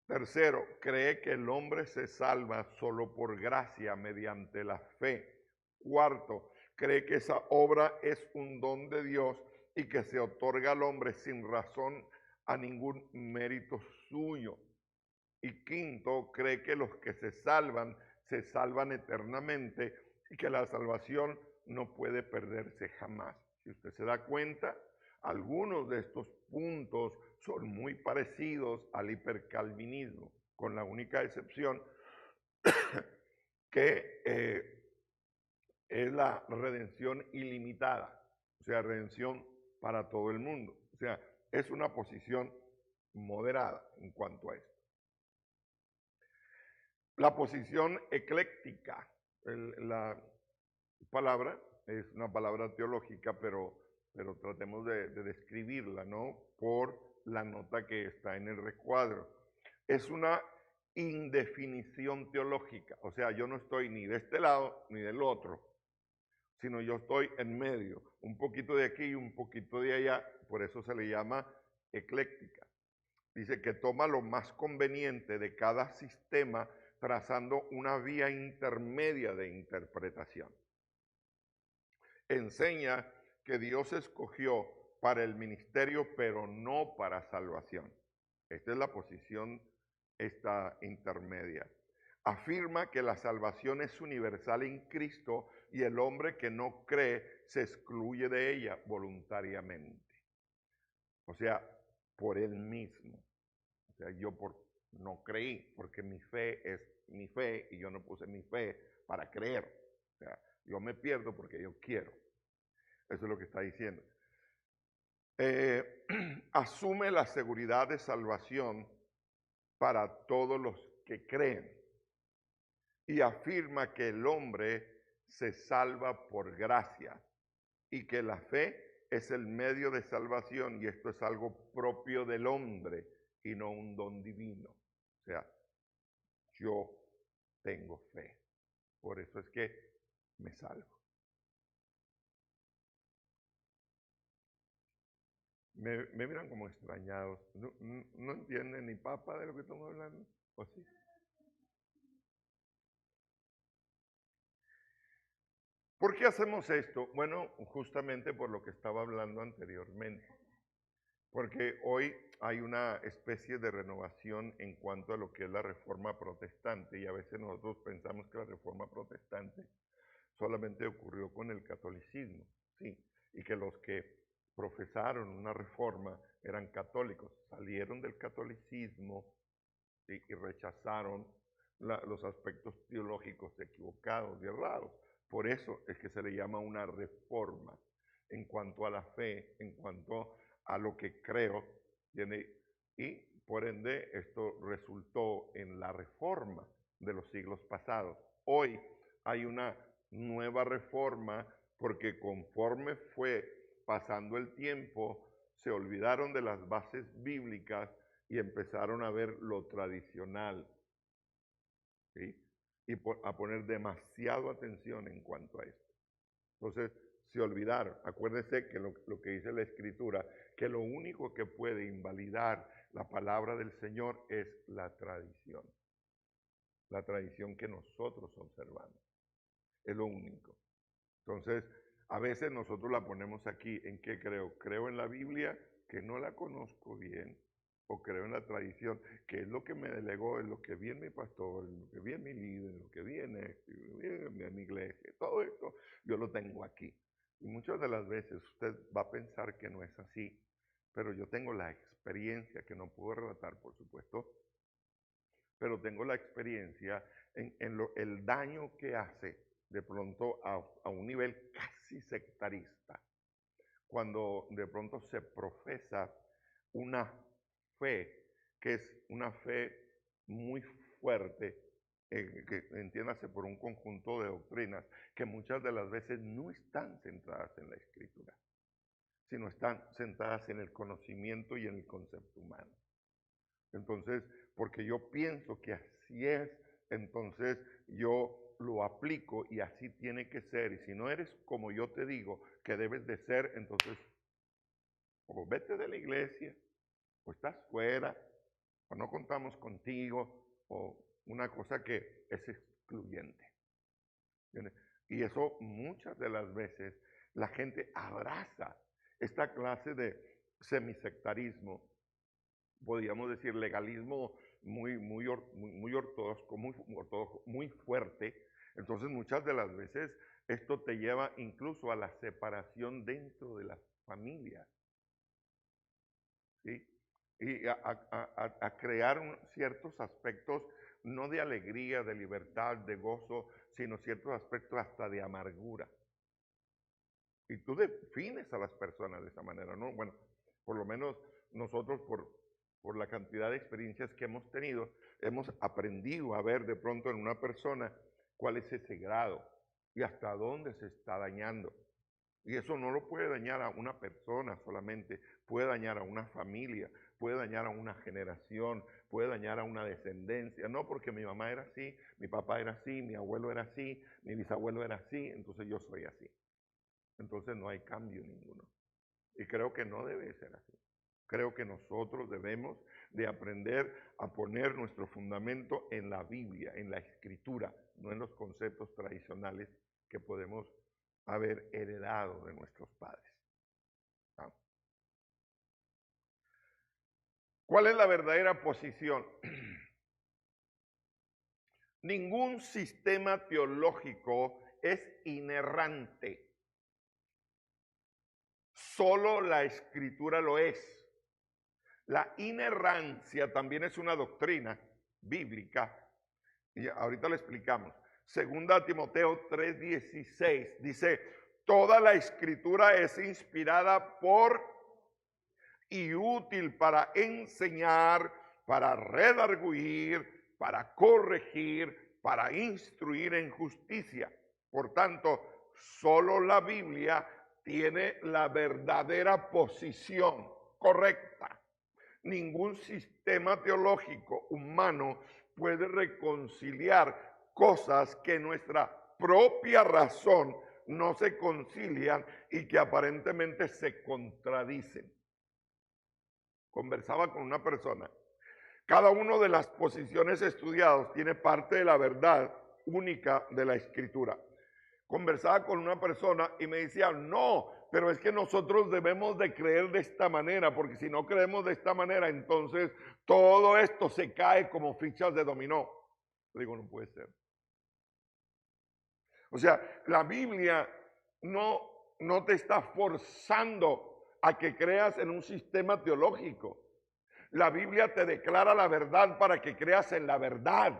Tercero, cree que el hombre se salva solo por gracia mediante la fe. Cuarto, cree que esa obra es un don de Dios y que se otorga al hombre sin razón a ningún mérito suyo. Y quinto, cree que los que se salvan eternamente y que la salvación no puede perderse jamás. Si usted se da cuenta, algunos de estos puntos son muy parecidos al hipercalvinismo, con la única excepción que es la redención ilimitada, o sea, redención para todo el mundo. O sea, es una posición moderada en cuanto a esto. La posición ecléctica, la palabra es una palabra teológica, pero tratemos de describirla, ¿no? Por la nota que está en el recuadro. Es una indefinición teológica, o sea, yo no estoy ni de este lado ni del otro, sino yo estoy en medio, un poquito de aquí y un poquito de allá, por eso se le llama ecléctica. Dice que toma lo más conveniente de cada sistema trazando una vía intermedia de interpretación. Enseña que Dios escogió para el ministerio, pero no para salvación. Esta es la posición intermedia. Afirma que la salvación es universal en Cristo y el hombre que no cree se excluye de ella voluntariamente. O sea, por él mismo. O sea, yo no creí porque mi fe es mi fe y yo no puse mi fe para creer. O sea, yo me pierdo porque yo quiero. Eso es lo que está diciendo. Asume la seguridad de salvación para todos los que creen y afirma que el hombre se salva por gracia y que la fe es el medio de salvación y esto es algo propio del hombre y no un don divino. O sea, yo tengo fe. Por eso es que me salvo. Me miran como extrañados. No entienden ni papa de lo que estamos hablando. ¿O sí? ¿Por qué hacemos esto? Bueno, justamente por lo que estaba hablando anteriormente. Porque hoy hay una especie de renovación en cuanto a lo que es la reforma protestante y a veces nosotros pensamos que la reforma protestante solamente ocurrió con el catolicismo, sí, y que los que profesaron una reforma eran católicos, salieron del catolicismo y rechazaron los aspectos teológicos equivocados y errados. Por eso es que se le llama una reforma en cuanto a la fe, en cuanto a lo que creo, y por ende esto resultó en la reforma de los siglos pasados. Hoy hay una nueva reforma porque conforme fue pasando el tiempo, se olvidaron de las bases bíblicas y empezaron a ver lo tradicional, ¿sí? Y a poner demasiado atención en cuanto a esto. Entonces, se olvidaron. Acuérdense que lo que dice la Escritura, que lo único que puede invalidar la palabra del Señor es la tradición que nosotros observamos. Es lo único. Entonces, a veces nosotros la ponemos aquí, ¿en qué creo? Creo en la Biblia, que no la conozco bien, o creo en la tradición, que es lo que me delegó, es lo que vi en mi pastor, en lo que vi en mi líder, en lo que vi en mi iglesia, todo esto yo lo tengo aquí. Y muchas de las veces usted va a pensar que no es así, pero yo tengo la experiencia, que no puedo relatar, por supuesto, pero tengo la experiencia en el daño que hace de pronto a un nivel casi sectarista, cuando de pronto se profesa una fe que es una fe muy fuerte, que entiéndase por un conjunto de doctrinas que muchas de las veces no están centradas en la Escritura, sino están centradas en el conocimiento y en el concepto humano. Entonces, porque yo pienso que así es, entonces yo lo aplico y así tiene que ser. Y si no eres como yo te digo que debes de ser, entonces o vete de la iglesia, o estás fuera, o no contamos contigo, o una cosa que es excluyente. ¿Entiendes? Y eso muchas de las veces la gente abraza esta clase de semisectarismo, podríamos decir legalismo muy ortodoxo, muy fuerte. Entonces muchas de las veces esto te lleva incluso a la separación dentro de las familias, ¿sí? Y a crear ciertos aspectos, no de alegría, de libertad, de gozo, sino ciertos aspectos hasta de amargura. Y tú defines a las personas de esa manera, ¿no? Bueno, por lo menos nosotros por la cantidad de experiencias que hemos tenido, hemos aprendido a ver de pronto en una persona cuál es ese grado y hasta dónde se está dañando. Y eso no lo puede dañar a una persona solamente, puede dañar a una familia, puede dañar a una generación, puede dañar a una descendencia. No porque mi mamá era así, mi papá era así, mi abuelo era así, mi bisabuelo era así, entonces yo soy así. Entonces no hay cambio ninguno. Y creo que no debe ser así. Creo que nosotros debemos de aprender a poner nuestro fundamento en la Biblia, en la Escritura, no en los conceptos tradicionales que podemos haber heredado de nuestros padres. ¿Ah? ¿Cuál es la verdadera posición? Ningún sistema teológico es inerrante. Solo la Escritura lo es. La inerrancia también es una doctrina bíblica, y ahorita lo explicamos. Segunda Timoteo 3:16 dice, toda la Escritura es inspirada por y útil para enseñar, para redarguir, para corregir, para instruir en justicia. Por tanto, solo la Biblia tiene la verdadera posición correcta. Ningún sistema teológico humano puede reconciliar cosas que nuestra propia razón no se concilian y que aparentemente se contradicen. Conversaba con una persona. Cada una de las posiciones estudiadas tiene parte de la verdad única de la Escritura. Conversaba con una persona y me decía, no, pero es que nosotros debemos de creer de esta manera, porque si no creemos de esta manera, entonces todo esto se cae como fichas de dominó. Yo digo, no puede ser. O sea, la Biblia no te está forzando a que creas en un sistema teológico. La Biblia te declara la verdad para que creas en la verdad,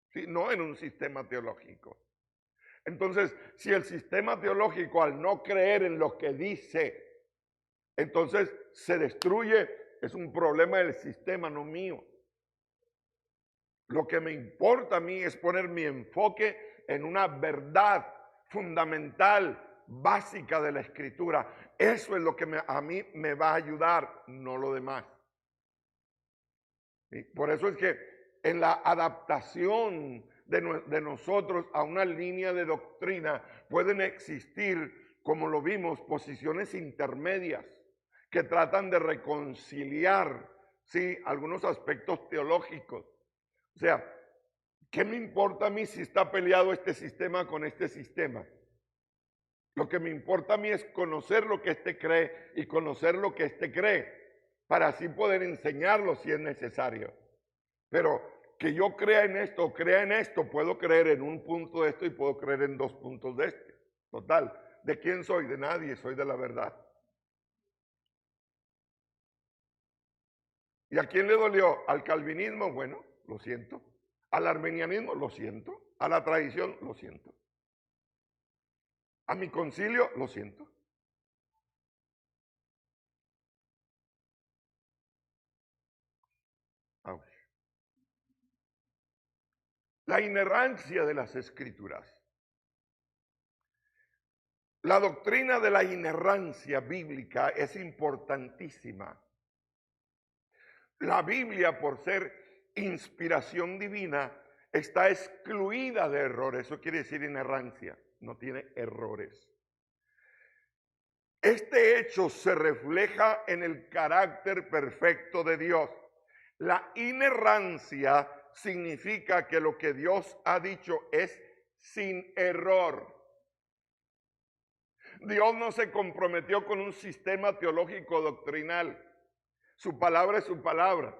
¿sí? No en un sistema teológico. Entonces, si el sistema teológico al no creer en lo que dice, entonces se destruye, es un problema del sistema, no mío. Lo que me importa a mí es poner mi enfoque en una verdad fundamental, básica de la Escritura. Eso es lo que a mí me va a ayudar, no lo demás. ¿Sí? Por eso es que en la adaptación de nosotros a una línea de doctrina pueden existir, como lo vimos, posiciones intermedias que tratan de reconciliar, ¿sí?, algunos aspectos teológicos. O sea, ¿qué me importa a mí si está peleado este sistema con este sistema? Lo que me importa a mí es conocer lo que éste cree y conocer lo que éste cree, para así poder enseñarlo si es necesario. Pero que yo crea en esto o crea en esto, puedo creer en un punto de esto y puedo creer en dos puntos de este. Total, ¿de quién soy? De nadie, soy de la verdad. ¿Y a quién le dolió? ¿Al calvinismo? Bueno, lo siento. ¿Al armenianismo? Lo siento. ¿A la tradición? Lo siento. ¿A mi concilio? Lo siento. Ouch. La inerrancia de las Escrituras. La doctrina de la inerrancia bíblica es importantísima. La Biblia, por ser inspiración divina, está excluida de errores. Eso quiere decir inerrancia, no tiene errores. Este hecho se refleja en el carácter perfecto de Dios. La inerrancia significa que lo que Dios ha dicho es sin error. Dios no se comprometió con un sistema teológico doctrinal. Su palabra es su palabra.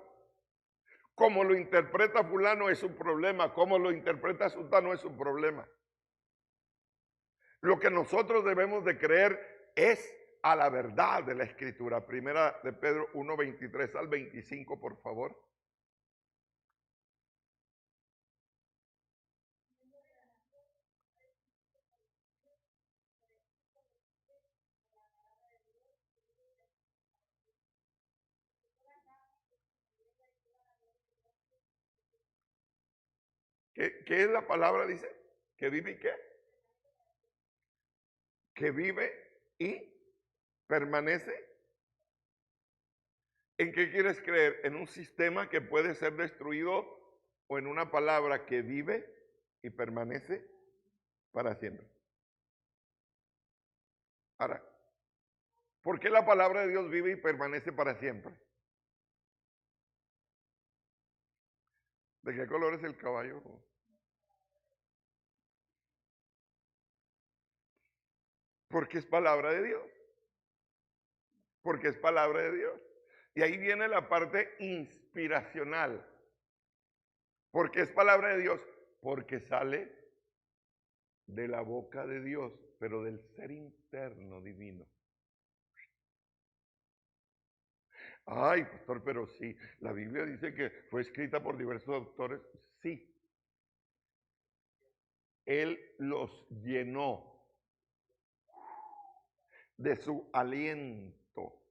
Como lo interpreta fulano es su problema, como lo interpreta sultano es su problema. Lo que nosotros debemos de creer es a la verdad de la Escritura. Primera de Pedro 1, 23 al 25, por favor. ¿Qué es la palabra? Dice, que vive y qué? Que vive y permanece. ¿En qué quieres creer? ¿En un sistema que puede ser destruido o en una palabra que vive y permanece para siempre? Ahora, ¿por qué la palabra de Dios vive y permanece para siempre? ¿De qué color es el caballo? Porque es palabra de Dios. Porque es palabra de Dios. Y ahí viene la parte inspiracional. Porque es palabra de Dios. Porque sale de la boca de Dios, pero del ser interno divino. Ay, pastor, pero sí, la Biblia dice que fue escrita por diversos autores. Sí, Él los llenó de su aliento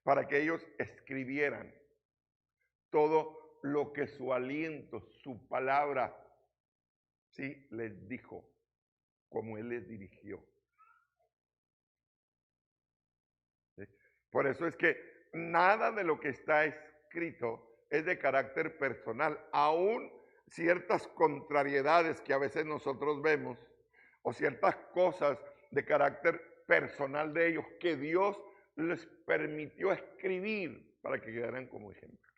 para que ellos escribieran todo lo que su aliento, su palabra, sí, les dijo, como Él les dirigió. ¿Sí? Por eso es que nada de lo que está escrito es de carácter personal, aún ciertas contrariedades que a veces nosotros vemos o ciertas cosas de carácter personal de ellos que Dios les permitió escribir para que quedaran como ejemplo.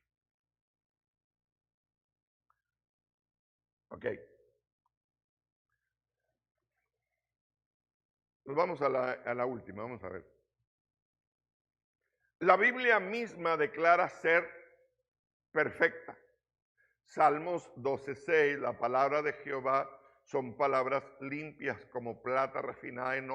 Ok. Nos vamos a la última, vamos a ver. La Biblia misma declara ser perfecta. Salmos 12:6, la palabra de Jehová son palabras limpias como plata refinada en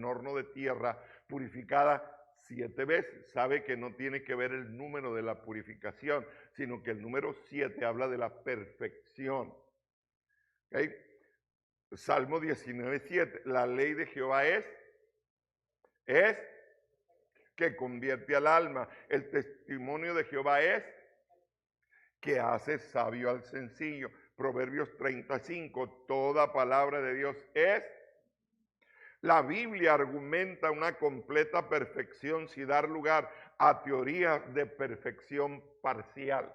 horno de tierra, purificada 7 veces. Sabe que no tiene que ver el número de la purificación, sino que el número 7 habla de la perfección. ¿Okay? Salmo 19:7, la ley de Jehová es que convierte al alma. El testimonio de Jehová es que hace sabio al sencillo. Proverbios 35, toda palabra de Dios es. La Biblia argumenta una completa perfección sin dar lugar a teorías de perfección parcial.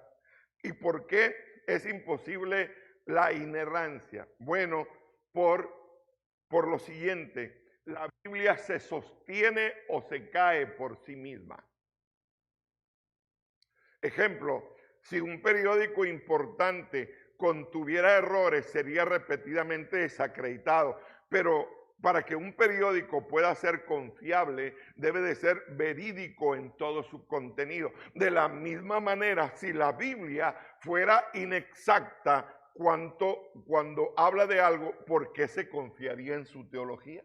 ¿Y por qué es imposible la inerrancia? Bueno, por lo siguiente, la Biblia se sostiene o se cae por sí misma. Ejemplo, si un periódico importante contuviera errores, sería repetidamente desacreditado. Pero para que un periódico pueda ser confiable, debe de ser verídico en todo su contenido. De la misma manera, si la Biblia fuera inexacta cuando habla de algo, ¿por qué se confiaría en su teología?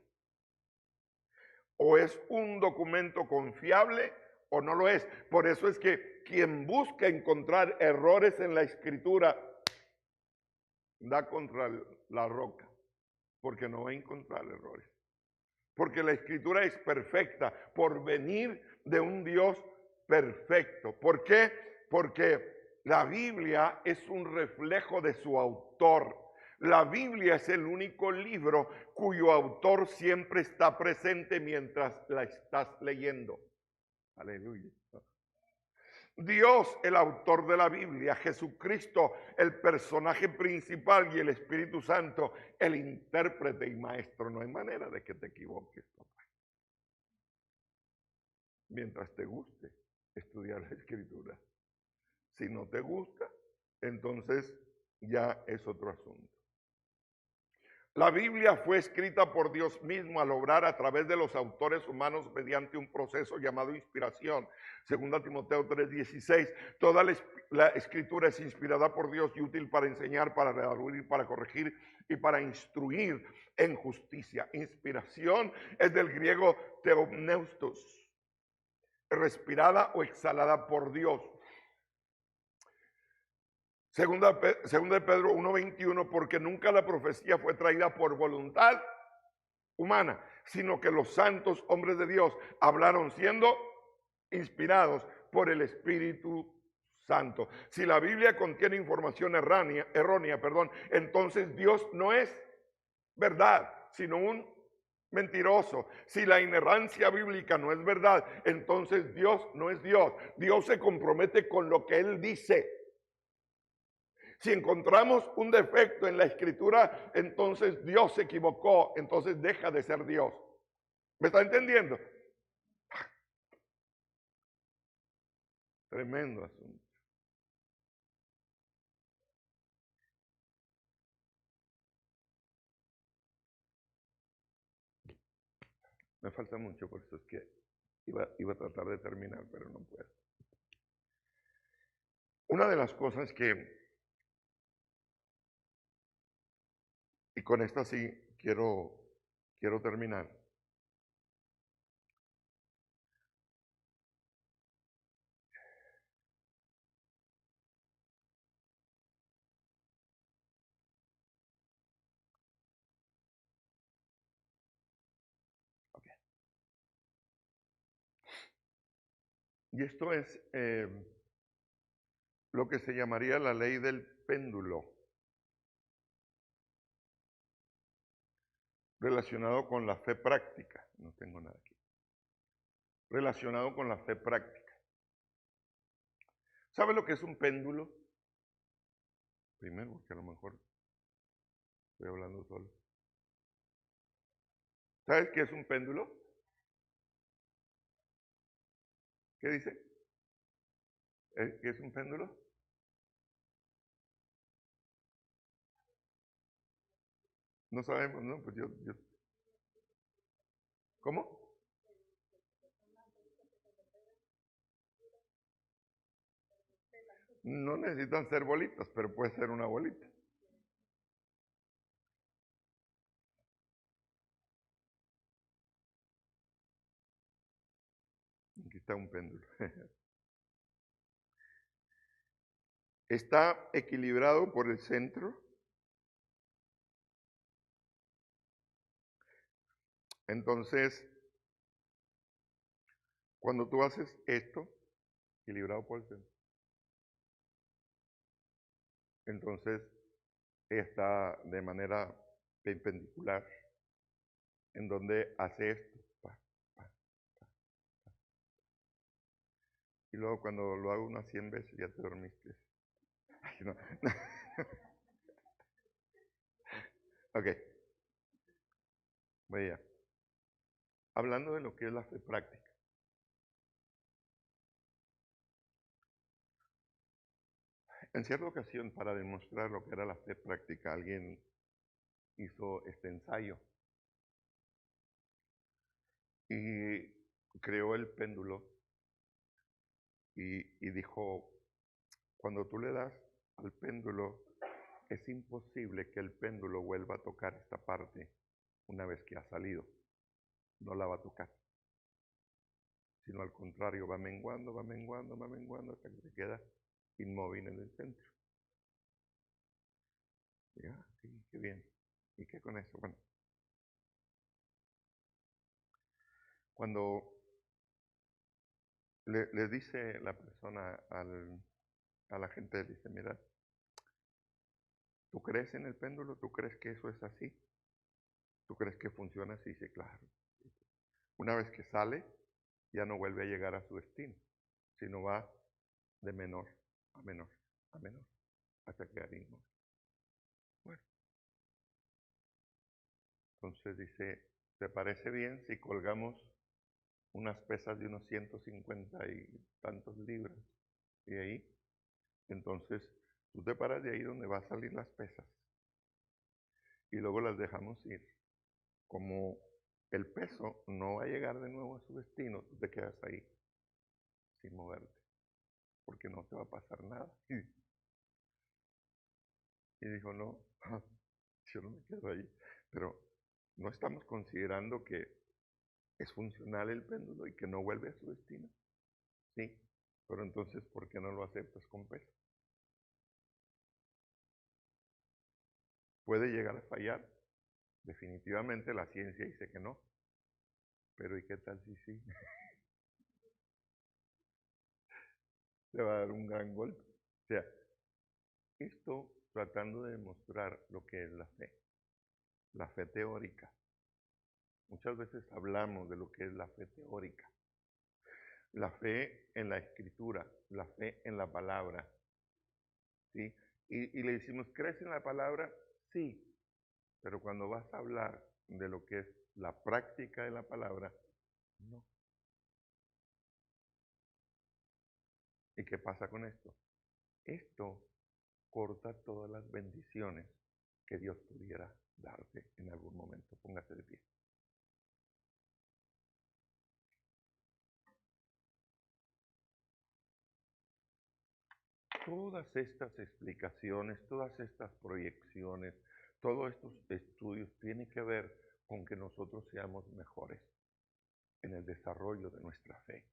¿O es un documento confiable o no lo es? Por eso es que quien busca encontrar errores en la escritura da contra la roca, porque no va a encontrar errores. Porque la escritura es perfecta por venir de un Dios perfecto. ¿Por qué? Porque la Biblia es un reflejo de su autor. La Biblia es el único libro cuyo autor siempre está presente mientras la estás leyendo. Aleluya. Dios, el autor de la Biblia, Jesucristo, el personaje principal y el Espíritu Santo, el intérprete y maestro. No hay manera de que te equivoques, papá. Mientras te guste estudiar la Escritura. Si no te gusta, entonces ya es otro asunto. La Biblia fue escrita por Dios mismo al obrar a través de los autores humanos mediante un proceso llamado inspiración. 2 Timoteo 3:16. Toda la escritura es inspirada por Dios y útil para enseñar, para redarguir, para corregir y para instruir en justicia. Inspiración es del griego theopneustos, respirada o exhalada por Dios. Segunda de Pedro 1:21, porque nunca la profecía fue traída por voluntad humana, sino que los santos hombres de Dios hablaron siendo inspirados por el Espíritu Santo. Si la Biblia contiene información errónea, entonces Dios no es verdad, sino un mentiroso. Si la inerrancia bíblica no es verdad, entonces Dios no es Dios. Dios se compromete con lo que Él dice. Si encontramos un defecto en la escritura, entonces Dios se equivocó, entonces deja de ser Dios. ¿Me está entendiendo? Tremendo asunto. Me falta mucho, por eso es que iba a tratar de terminar, pero no puedo. Una de las cosas que, y con esta sí quiero terminar. Okay. Y esto es lo que se llamaría la ley del péndulo, relacionado con la fe práctica. No tengo nada aquí. Relacionado con la fe práctica. ¿Sabe lo que es un péndulo? Primero, porque a lo mejor estoy hablando solo. ¿Sabes qué es un péndulo? ¿Qué dice? ¿Qué es un péndulo? No sabemos, ¿no? Pues yo. ¿Cómo? No necesitan ser bolitas, pero puede ser una bolita. Aquí está un péndulo. Está equilibrado por el centro. Entonces, cuando tú haces esto, equilibrado por el centro, entonces está de manera perpendicular, en donde hace esto. Y luego cuando lo hago unas 100 veces ya te dormiste. Ay, no. Ok. Vaya. Hablando de lo que es la fe práctica. En cierta ocasión, para demostrar lo que era la fe práctica, alguien hizo este ensayo y creó el péndulo y dijo, cuando tú le das al péndulo, es imposible que el péndulo vuelva a tocar esta parte una vez que ha salido. No la va a tocar, sino al contrario, va menguando hasta que se queda inmóvil en el centro. Ya, sí, qué bien. ¿Y qué con eso? Bueno, cuando le dice la persona a la gente, le dice, mira, ¿tú crees en el péndulo? ¿Tú crees que eso es así? ¿Tú crees que funciona así? Sí, claro. Una vez que sale, ya no vuelve a llegar a su destino, sino va de menor a menor a menor, hasta quedar inmóvil. Bueno, entonces dice, ¿te parece bien si colgamos unas pesas de unos 150 y tantos libras? Y ahí, entonces, tú te paras de ahí donde va a salir las pesas y luego las dejamos ir. Como el peso no va a llegar de nuevo a su destino, tú te quedas ahí sin moverte, porque no te va a pasar nada. Y dijo, no, yo no me quedo ahí. Pero no estamos considerando que es funcional el péndulo y que no vuelve a su destino. Sí, pero entonces, ¿por qué no lo aceptas con peso? ¿Puede llegar a fallar? Definitivamente la ciencia dice que no. Pero ¿y qué tal si sí? Le va a dar un gran golpe. O sea, esto tratando de demostrar lo que es la fe teórica. Muchas veces hablamos de lo que es la fe teórica, la fe en la escritura, la fe en la palabra, ¿sí? Y le decimos, ¿crees en la palabra? Sí, pero cuando vas a hablar de lo que es la práctica de la palabra, no. ¿Y qué pasa con esto? Esto corta todas las bendiciones que Dios pudiera darte en algún momento. Póngase de pie. Todas estas explicaciones, todas estas proyecciones, todos estos estudios tienen que ver con que nosotros seamos mejores en el desarrollo de nuestra fe.